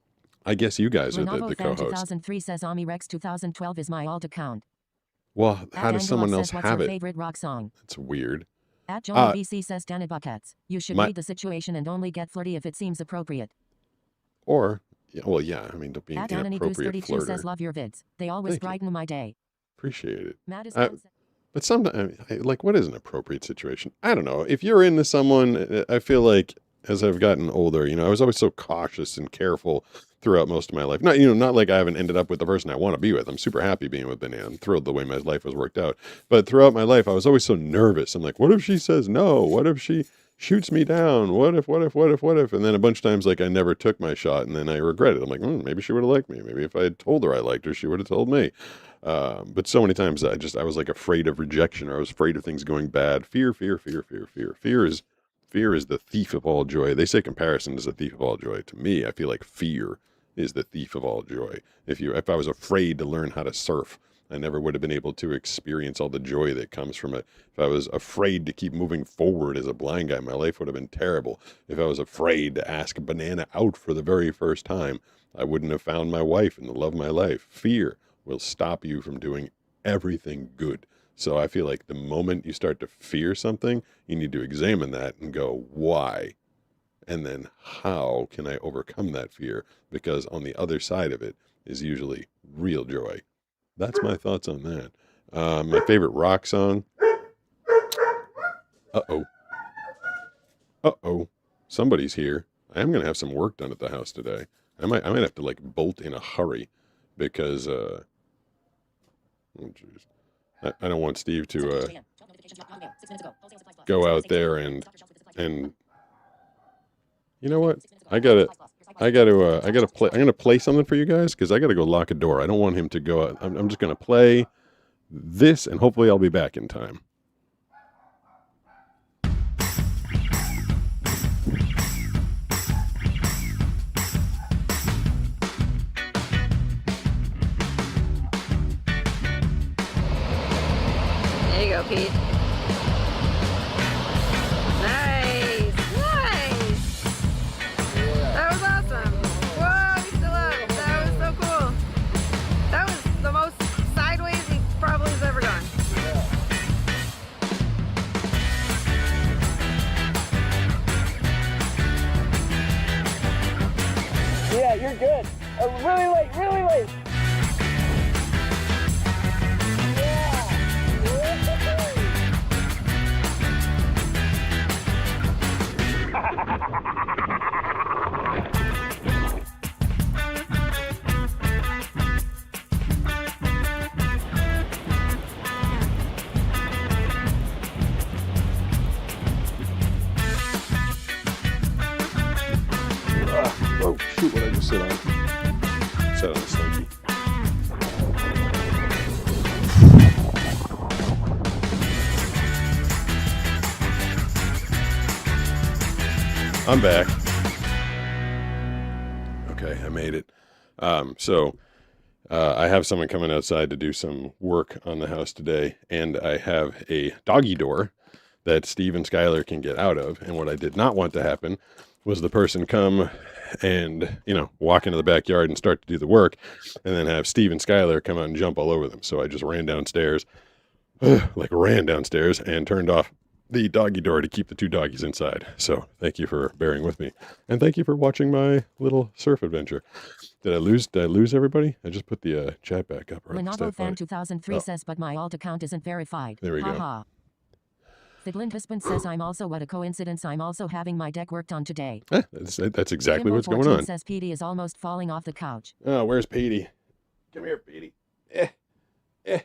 I guess you guys are Lenovo the Fan co-host. 2003 says Ami Rex 2012 is my alt account. Well, how does someone else What's have your it? favorite rock song? That's weird. At Johnny BC says Danny Buckets. You should My- read the situation and only get flirty if it seems appropriate. Or, yeah, I mean, don't be an At Anony Goose inappropriate 32 says flirter. love your vids. They always Thank you. brighten my day. Appreciate it. Madison But sometimes, like, what is an appropriate situation? I don't know. If you're into someone, I feel like as I've gotten older, I was always so cautious and careful throughout most of my life. Not like I haven't ended up with the person I want to be with. I'm super happy being with Banana. I'm thrilled the way my life was worked out. But throughout my life, I was always so nervous. I'm like, what if she says no? What if she shoots me down? What if? And then a bunch of times, like, I never took my shot, and then I regret it. I'm like, maybe she would have liked me. Maybe if I had told her I liked her, she would have told me. But so many times I was like afraid of rejection, or I was afraid of things going bad. Fear. Fear is the thief of all joy. They say comparison is the thief of all joy. To me, I feel like fear is the thief of all joy. If I was afraid to learn how to surf, I never would have been able to experience all the joy that comes from it. If I was afraid to keep moving forward as a blind guy, my life would have been terrible. If I was afraid to ask a Banana out for the very first time, I wouldn't have found my wife and the love of my life. Fear will stop you from doing everything good. So I feel like the moment you start to fear something, you need to examine that and go, why? And then how can I overcome that fear? Because on the other side of it is usually real joy. That's my thoughts on that. My favorite rock song. Uh-oh. Somebody's here. I am going to have some work done at the house today. I might have to like bolt in a hurry because, oh jeez. I don't want Steve to go out there and you know what? I gotta play. I'm gonna play something for you guys because I gotta go lock a door. I don't want him to go out. I'm just gonna play this and hopefully I'll be back in time. There you go, Pete. Nice! Nice! That was awesome! Whoa, he's still up! That was so cool! That was the most sideways he probably has ever gone. Yeah, you're good. Really late, really late. Oh, shoot, what I just sit on. Sat on a slinky. I'm back. Okay, I made it. I have someone coming outside to do some work on the house today, and I have a doggy door that Steve and Skylar can get out of. And what I did not want to happen was the person come and, walk into the backyard and start to do the work, and then have Steve and Skylar come out and jump all over them. So I just ran downstairs and turned off the doggy door to keep the two doggies inside. So thank you for bearing with me, and thank you for watching my little surf adventure. Did I lose everybody? I just put the chat back up. Lenovo Fan 2003 says, but my alt account isn't verified. There we go. Fiddlin' Husband says, I'm also, what a coincidence, I'm also having my deck worked on today. That's exactly Kimbo what's going on. says Petey is almost falling off the couch. Oh, where's Petey? Come here, Petey. Here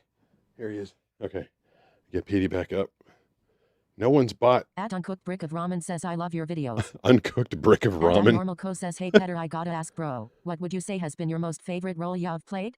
he is. Okay. Get Petey back up. No one's bought. At Uncooked Brick of Ramen says, I love your videos. Uncooked Brick of Ramen? At Normal Co says, hey Petter, I gotta ask bro, what would you say has been your most favorite role you've played?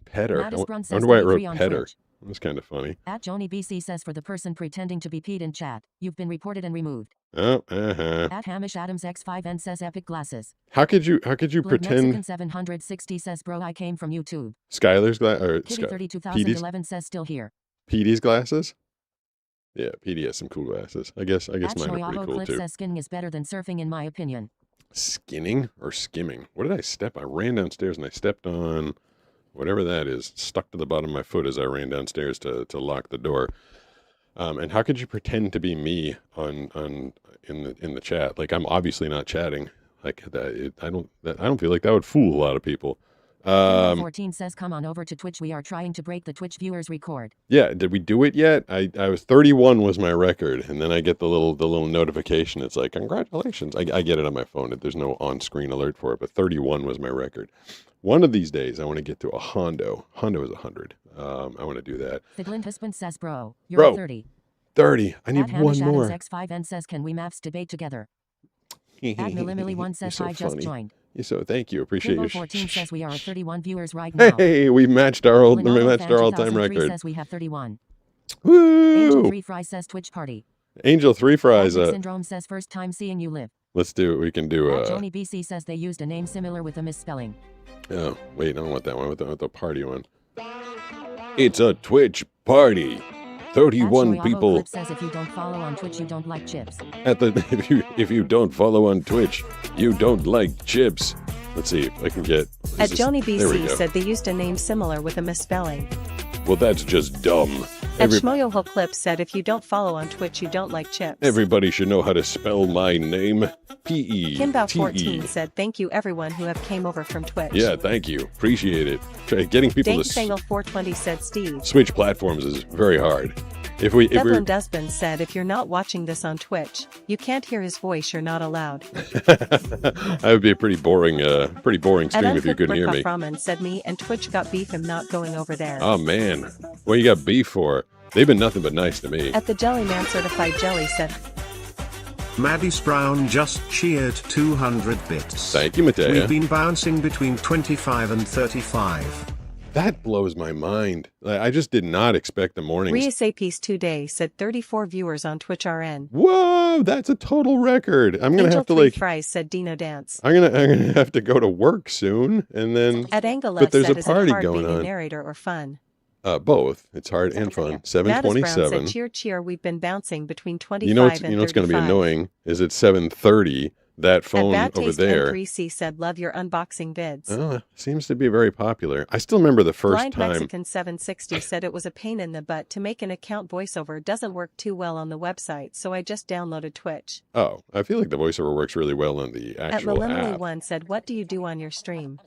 Petter. I Says, wonder why I wrote Petter. That was kind of funny. At Joni BC says, for the person pretending to be Pete in chat, you've been reported and removed. Oh, At Hamish Adams X5N says, epic glasses. How could you pretend? Mexican 760 says, bro, I came from YouTube. Skylar's glasses? Kitty 30 2011 says, still here. Petey's glasses? Yeah, Petey has some cool glasses. I guess mine are pretty cool Cliff too. says skinning is better than surfing in my opinion. Skinning or skimming? What did I step? I ran downstairs and I stepped on whatever that is, stuck to the bottom of my foot as I ran downstairs to lock the door. And how could you pretend to be me in the chat? Like, I'm obviously not chatting. Like that. I don't feel like that would fool a lot of people. 14 says, come on over to Twitch. We are trying to break the Twitch viewers record. Yeah, did we do it yet? I was 31 was my record, and then I get the little notification. It's like, congratulations. I get it on my phone. There's no on-screen alert for it, but 31 was my record. One of these days, I want to get to a Hondo. Hondo is 100. I want to do that. Fiddlin' Husband says, bro, you're 30. 30. I need At one more. X5N says, can we maths debate together? At Millimilly1 says, so I just funny. joined. So thank you. Appreciate you. 14 says we are at 31 viewers right now. Hey, we matched our all-time record. Says we have 31. Woo! Angel 3 Fry says Twitch party. Angel 3 Fries. Syndrome says first time seeing you live. Let's do it. We can do. Joni BC says they used a name similar with a misspelling. Oh wait, I don't want that one. I want the party one. It's a Twitch party. 31 people. Clip says if you don't follow on Twitch, you don't like chips. If you don't follow on Twitch, you don't like chips. Let's see if I can get. At Joni BC said they used a name similar with a misspelling. Well, that's just dumb. At Schmoyohol Clip said if you don't follow on Twitch, you don't like chips. Everybody should know how to spell my name. P-E-T-E. Kimbow14 said thank you everyone who have came over from Twitch. Yeah, thank you. Appreciate it. Getting people to Dank420 said Steve. Switch platforms is very hard. Devlin Dusbin said if you're not watching this on Twitch, you can't hear his voice, you're not allowed. That would be a pretty boring stream if you couldn't hear me. Ramen said me and Twitch got beef him not going over there. Oh man, what you got beef for? They've been nothing but nice to me. At the Jellyman Certified Jelly said Maddie Brown just cheered 200 bits. Thank you, Matea. We've been bouncing between 25 and 35. That blows my mind. I just did not expect the mornings. Rias Peace Today said 34 viewers on Twitch RN. Whoa, that's a total record. I'm gonna have to like. Fries said Dino Dance. I'm gonna have to go to work soon, and then. At Angela but there's said, a party is it hard going being on. A narrator or fun? Both. It's hard and fun. 7:27. Said, cheer, cheer. We've been bouncing between 25 and 35. You know what's going to be annoying is at 7:30. That phone over there. N3C said, love your unboxing vids. Oh, seems to be very popular. I still remember the first Blind time. Mexican 760 said it was a pain in the butt to make an account. Voiceover doesn't work too well on the website, so I just downloaded Twitch. Oh, I feel like the voiceover works really well on the actual app. At Millennially1 said, what do you do on your stream?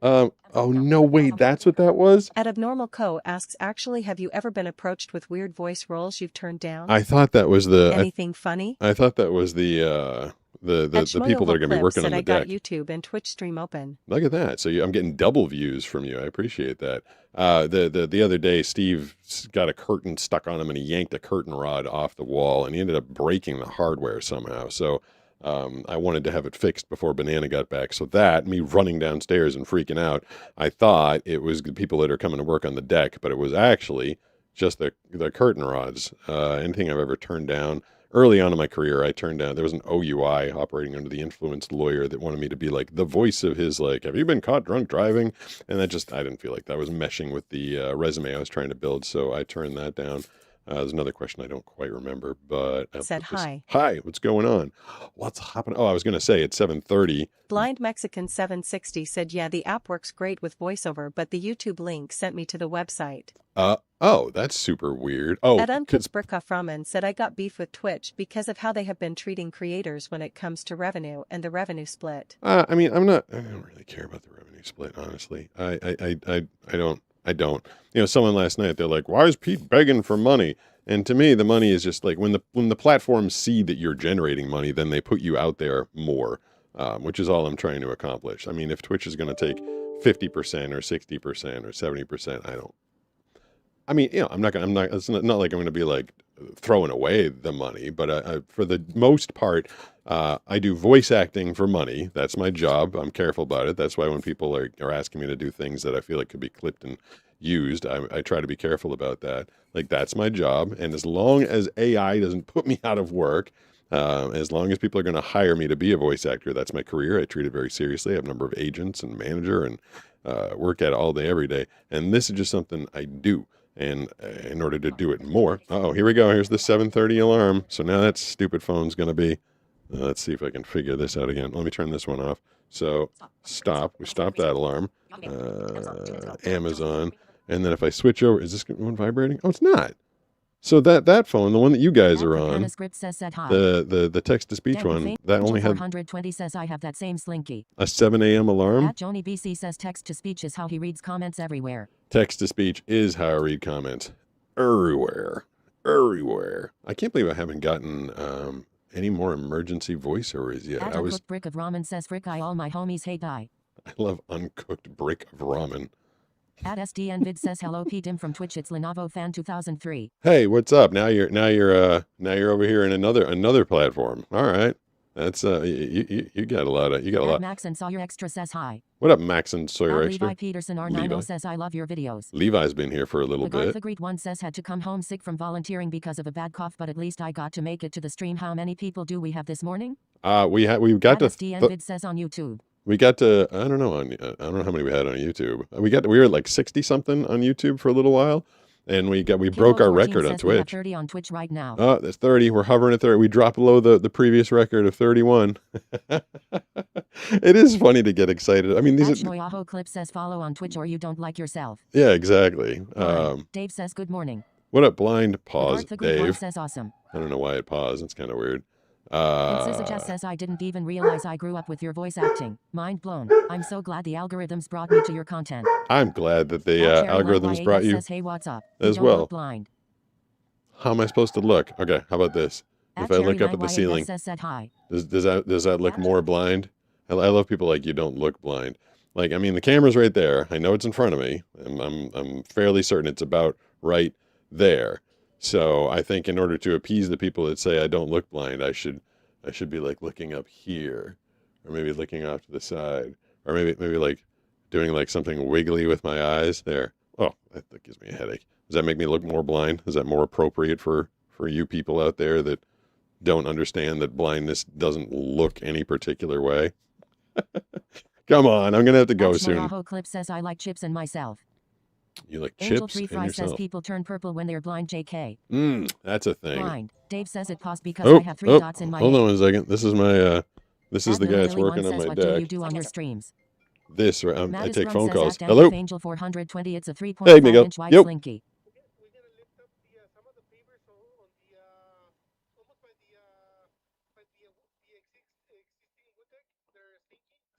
Oh no, wait, that's what that was? At Abnormal Co asks, actually, have you ever been approached with weird voice roles you've turned down? I thought that was the anything funny? I thought that was the people that are going to be working on the deck. I got YouTube and Twitch stream open. Look at that. So I'm getting double views from you. I appreciate that. The other day, Steve got a curtain stuck on him and he yanked a curtain rod off the wall and he ended up breaking the hardware somehow. So I wanted to have it fixed before Banana got back. So me running downstairs and freaking out, I thought it was the people that are coming to work on the deck, but it was actually just the curtain rods. Anything I've ever turned down early on in my career, I turned down. There was an OUI, operating under the influence lawyer, that wanted me to be like the voice of his, like, have you been caught drunk driving? And I didn't feel like that was meshing with the resume I was trying to build, so I turned that down. There's another question I don't quite remember, but Said hi. Hi, what's going on? What's happening? Oh, I was going to say it's 7:30. Blind Mexican 760 said, yeah, the app works great with voiceover, but the YouTube link sent me to the website. Oh, that's super weird. Oh, Ed Uncooked Brickoff Ramen said, I got beef with Twitch because of how they have been treating creators when it comes to revenue and the revenue split. I mean, I don't really care about the revenue split, honestly. I don't. You know, someone last night, they're like, why is Pete begging for money? And to me, the money is just like, when the platforms see that you're generating money, then they put you out there more, which is all I'm trying to accomplish. I mean, if Twitch is going to take 50% or 60% or 70%, I mean, you know, it's not like I'm going to be like throwing away the money, but for the most part, I do voice acting for money. That's my job. I'm careful about it. That's why when people are asking me to do things that I feel like could be clipped and used, I try to be careful about that. Like, that's my job. And as long as AI doesn't put me out of work, as long as people are going to hire me to be a voice actor, that's my career. I treat it very seriously. I have a number of agents and manager and work at it all day, every day. And this is just something I do. And in order to do it more, here we go. Here's the 7:30 alarm. So now that stupid phone's going to be, let's see if I can figure this out again. Let me turn this one off. So stop. We stopped that alarm. Amazon. And then if I switch over, is this one vibrating? Oh, it's not. So that phone, the one that you guys are on, the text-to-speech one, that only had 420 says I have that same slinky. a 7 a.m. alarm. At Joni BC says text-to-speech is how he reads comments everywhere. Text-to-speech is how I read comments everywhere. I can't believe I haven't gotten any more emergency voiceovers yet. At Uncooked Brick of Ramen says frick I all my homies hate I. I love uncooked brick of ramen. At SDN Vid says hello P Dim from Twitch. It's Lenovo Fan 2003. Hey, what's up? Now you're over here in another platform. All right, that's you got a lot. At Max and Sawyer Extra says hi. What up, Max and Sawyer Extra? Levi Peterson R90 says I love your videos. Levi's been here for a little bit. The Great One says had to come home sick from volunteering because of a bad cough, but at least I got to make it to the stream. How many people do we have this morning? We got to. SDN Vid says on YouTube. We got to, I don't know how many we had on YouTube. We were at like 60 something on YouTube for a little while, and we broke our record on Twitch. 30 on Twitch right now. Oh, that's 30. We're hovering at 30. We dropped below the previous record of 31. It is funny to get excited. I mean, these are Yahoo Clip says follow on Twitch or you don't like yourself. Yeah, exactly. Dave says good morning. What up, blind? Pause, Dave. Says awesome. I don't know why it paused. It's kind of weird. Jess says I didn't even realize I grew up with your voice acting. Mind blown. I'm so glad the algorithms brought me to your content. I'm glad that the algorithms brought you says, hey, what's up? as well. Look blind. How am I supposed to look? Okay, how about this? If I look up at the ceiling, said hi. Does that look more blind? I love people like you don't look blind. Like, I mean, the camera's right there. I know it's in front of me. I'm fairly certain it's about right there. So I think in order to appease the people that say I don't look blind, I should be like looking up here, or maybe looking off to the side, or maybe like doing like something wiggly with my eyes. There. Oh, that gives me a headache. Does that make me look more blind? Is that more appropriate for you people out there that don't understand that blindness doesn't look any particular way? Come on, I'm gonna have to go soon. Yahoo Clip says I like chips and myself. You like Angel chips 3 and Fry yourself. says people turn purple when they're blind. JK. That's a thing. Blind. Dave says it paused because I have 3 dots in my hold on one second. This is my this is the guy that's working on my what deck. do you do on your streams? This I take phone says calls. at Hello. Angel 420. It's a 3.5 Hey, Miguel. inch wide Yep. slinky.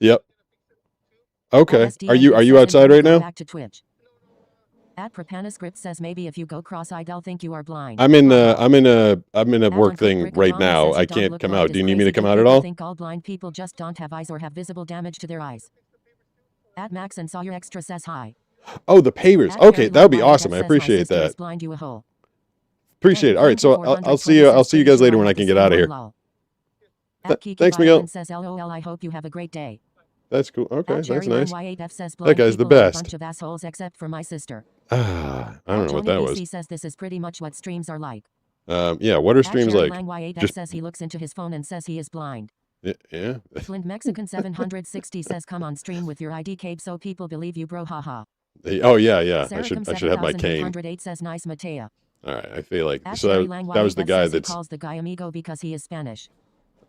Yep. Okay. Are you outside right now? Back to Twitch. At Propanascript says maybe if you go cross-eyed I'll think you are blind. I'm in a work thing right now. I can't come out. Do you need me to come out at all? I think all blind people just don't have eyes or have visible damage to their eyes. At Max and Sawyer Extra says hi. Oh, the pavers. Okay, that would be awesome. I appreciate that. Blind you a hole. Appreciate it. All right, so I'll see you guys later when I can get out of here. Thanks, Miguel. Says LOL. I hope you have a great day. That's cool. Okay, that's nice. That guy's the best. A bunch of assholes except for my sister. I don't know what that was. Says this is pretty much what streams are like. Yeah, what are streams like? Lang Y8F Just says he looks into his phone and says he is blind. yeah. Flint Mexican 760 says come on stream with your ID cape so people believe you bro haha. Oh yeah, yeah. I Saracum should have my cane. 7808 says nice Matea. All right, I feel like At so Sherry that, Lang that was the Y8F guy says he that's. calls the guy amigo because he is Spanish.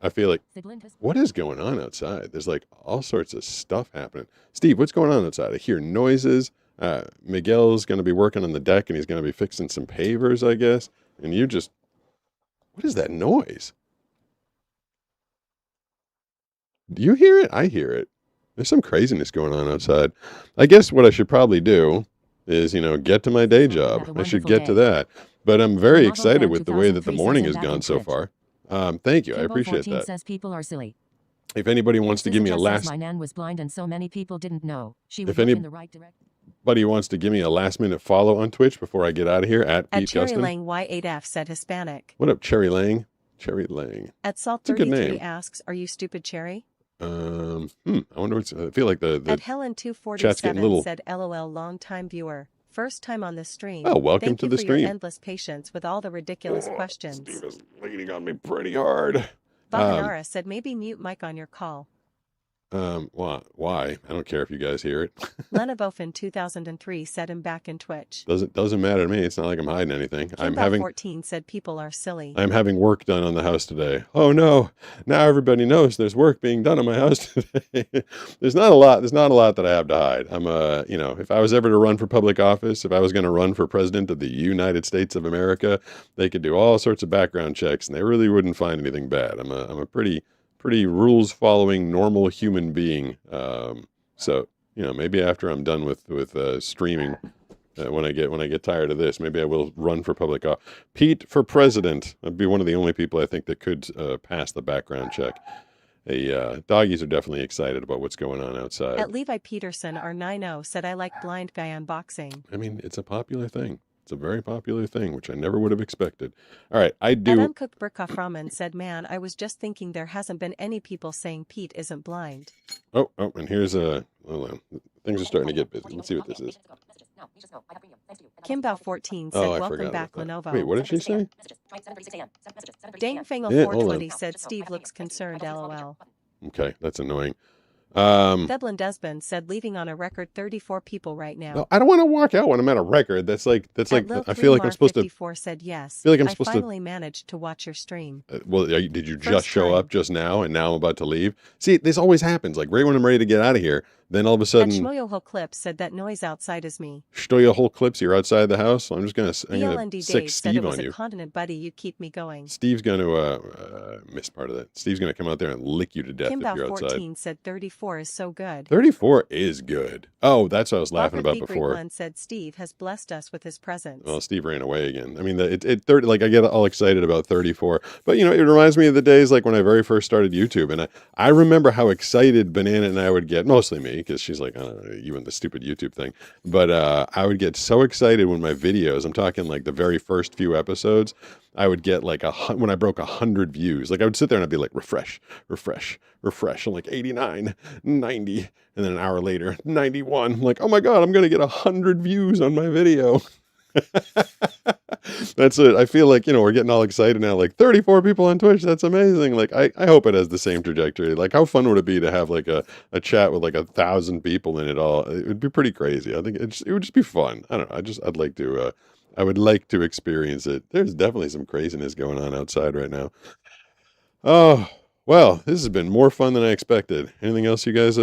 I feel like Siblin has- what is going on outside? There's like all sorts of stuff happening. Steve, what's going on outside? I hear noises. Miguel's going to be working on the deck and he's going to be fixing some pavers, I guess. And you just, what is that noise? Do you hear it? I hear it. There's some craziness going on outside. I guess what I should probably do is, get to my day job. I should get to that. But I'm very excited with the way that the morning has gone so far. Thank you. I appreciate that. Says people are silly. If anybody wants to give me a last, my nan was blind and so many people didn't know. She If would look any- in the right direction. anybody wants to give me a last minute follow on Twitch before I get out of here at At Pete Cherry Gustin. Lang Y8F said Hispanic. What up, Cherry Lang? Cherry Lang. At Salt That's a good 33 name. asks, "Are you stupid, Cherry?" I wonder what's. I feel like the At chat's getting Helen247 little. said, "LOL, long time viewer, first time on the stream. Oh, welcome Thank to you the for stream." Your endless patience with all the ridiculous questions." Steve is leaning on me pretty hard. Bahanara said, "Maybe mute mic on your call." Why? I don't care if you guys hear it. Lenavofin 2003 said, "I'm back in Twitch." Doesn't matter to me. It's not like I'm hiding anything. I'm having 14 said, "People are silly." work done on the house today. Oh no! Now everybody knows there's work being done on my house today. There's not a lot that I have to hide. I'm if I was ever to run for public office, if I was going to run for president of the United States of America, they could do all sorts of background checks and they really wouldn't find anything bad. I'm a pretty rules following normal human being. So maybe after I'm done with streaming. When I get tired of this, maybe I will run for public office. Pete for president. I'd be one of the only people I think that could pass the background check. Doggies are definitely excited about what's going on outside. At Levi Peterson R90 said, "I like blind guy unboxing." I mean, it's a popular thing. It's a very popular thing, which I never would have expeced. All right, I At do. Uncooked Burkhoff Ramen said, "Man, I was just thinking there hasn't been any people saying Pete isn't blind." Oh, and here's a. Hold on. Things are starting to get busy. Let's see what this is. Kimbao 14 said, Oh, I "Welcome forgot back, about that. Lenovo." Wait, what did she say? Dangfangle Yeah, hold 420 on. said, "Steve looks concerned, LOL." Okay, that's annoying. Devlin Desmond said, "Leaving on a record 34 people right now." No, I don't want to walk out when I'm at a record. That's like At Lil I feel like I'm supposed to. 54 said, "Yes, feel like I'm supposed to- finally managed to watch your stream." Did you First just show time. up just now and now I'm about to leave? See, this always happens. Like right when I'm ready to get out of here, then all of a At sudden, Shmoyoho Clip said, "That noise outside is me." Stoya whole clips. You're outside the house. I'm gonna BLND sick Dave said, "It Steve was on a you. continent buddy, you keep me going." Steve's gonna miss part of that. Steve's gonna come out there and lick you to death if Kimbao you're outside. 14 said, "34 is so good." 34 is good. Oh, that's what I was laughing Walker about Thievery before. 1 said, "Steve has blessed us with his presence." Well, Steve ran away again. I mean, it 30, like I get all excited about 34, but it reminds me of the days like when I very first started YouTube, and I remember how excited Banana and I would get, mostly me, because she's like, I don't know, you and the stupid YouTube thing, but I would get so excited when my videos, I'm talking like the very first few episodes, I would get like when I broke 100 views, like I would sit there and I'd be like, refresh. I'm like 89, 90, and then an hour later, 91. I'm like, oh my God, I'm going to get 100 views on my video. That's it. I feel like, we're getting all excited now, like 34 people on Twitch. That's amazing. Like, I hope it has the same trajectory. Like, how fun would it be to have like a chat with like 1,000 people in it all? It would be pretty crazy. I think it would just be fun. I don't know. I'd like to, I would like to experience it. There's definitely some craziness going on outside right now. Oh, well, this has been more fun than I expected. Anything else you guys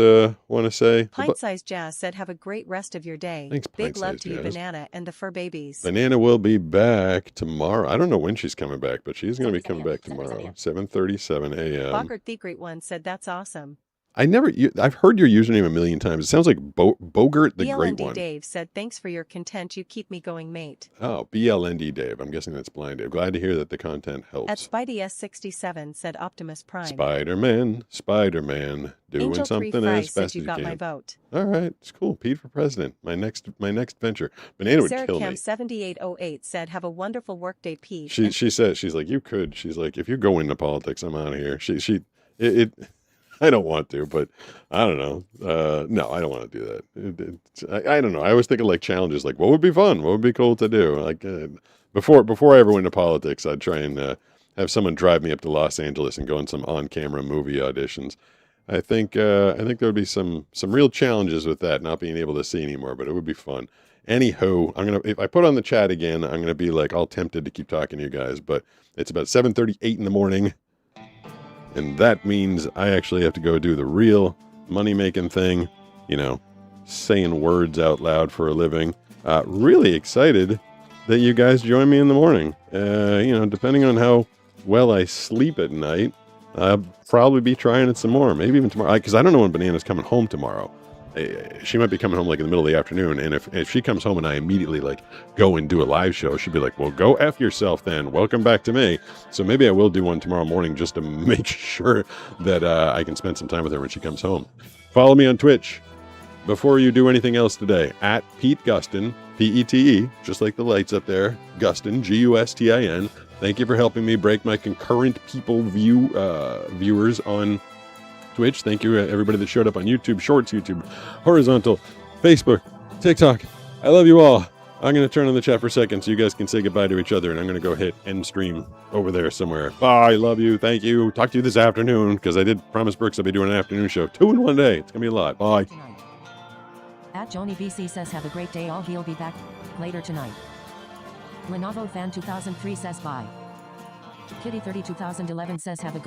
want to say? Pint-sized Jazz said, "Have a great rest of your day. Thanks, Big love Pint-Sized to you, Jazz. Banana and the fur babies." Banana will be back tomorrow. I don't know when she's coming back, but she's going to be coming back tomorrow, 7:37 a.m. Bogart the Great One said, "That's awesome." I've heard your username a million times. It sounds like Bogart the Great BLND One. Dave said, "Thanks for your content. You keep me going, mate." Oh, BLND Dave. I'm guessing that's Blind Dave. Glad to hear that the content At helps. Spidey S67 said, "Optimus Prime." Spider-Man, doing Angel 3 something Fry as said, fast as "You you got can. my vote." All right, it's cool. Pete for president. My next venture. Banana would kill me. Sarahcam 7808 said, "Have a wonderful workday, Pete." She said, she's like, you could. She's like, if you go into politics, I'm out of here. It I don't want to, but I don't know. No, I don't want to do that. I don't know. I always think of like challenges, like what would be fun, what would be cool to do. Like before I ever went into politics, I'd try and have someone drive me up to Los Angeles and go on some on-camera movie auditions. I think there would be some real challenges with that, not being able to see anymore, but it would be fun. Anywho, if I put on the chat again, I'm gonna be like all tempted to keep talking to you guys, but it's about 7:38 in the morning, and that means I actually have to go do the real money-making thing, saying words out loud for a living. Really excited that you guys join me in the morning. Depending on how well I sleep at night, I'll probably be trying it some more, maybe even tomorrow, because I don't know when Banana's coming home tomorrow. She might be coming home like in the middle of the afternoon, and if she comes home and I immediately go and do a live show, she'll be like, well, go F yourself then, welcome back to me. So maybe I will do one tomorrow morning just to make sure that I can spend some time with her when she comes home. Follow me on Twitch before you do anything else today, at Pete Gustin, P-E-T-E, just like the lights up there, Gustin, G-U-S-T-I-N. Thank you for helping me break my concurrent viewers on Twitch. Thank you everybody that showed up on YouTube Shorts, YouTube Horizontal, Facebook, TikTok. I love you all. I'm going to turn on the chat for a second so you guys can say goodbye to each other, and I'm going to go hit end stream over there somewhere. Bye. Love you. Thank you. Talk to you this afternoon, because I did promise Brooks I'll be doing an afternoon show. 2 in 1 day. It's going to be a lot. Bye. At Joni VC says have a great day all. He'll be back later tonight. Lenovo Fan 2003 says bye. Kitty 30 2011 says have a good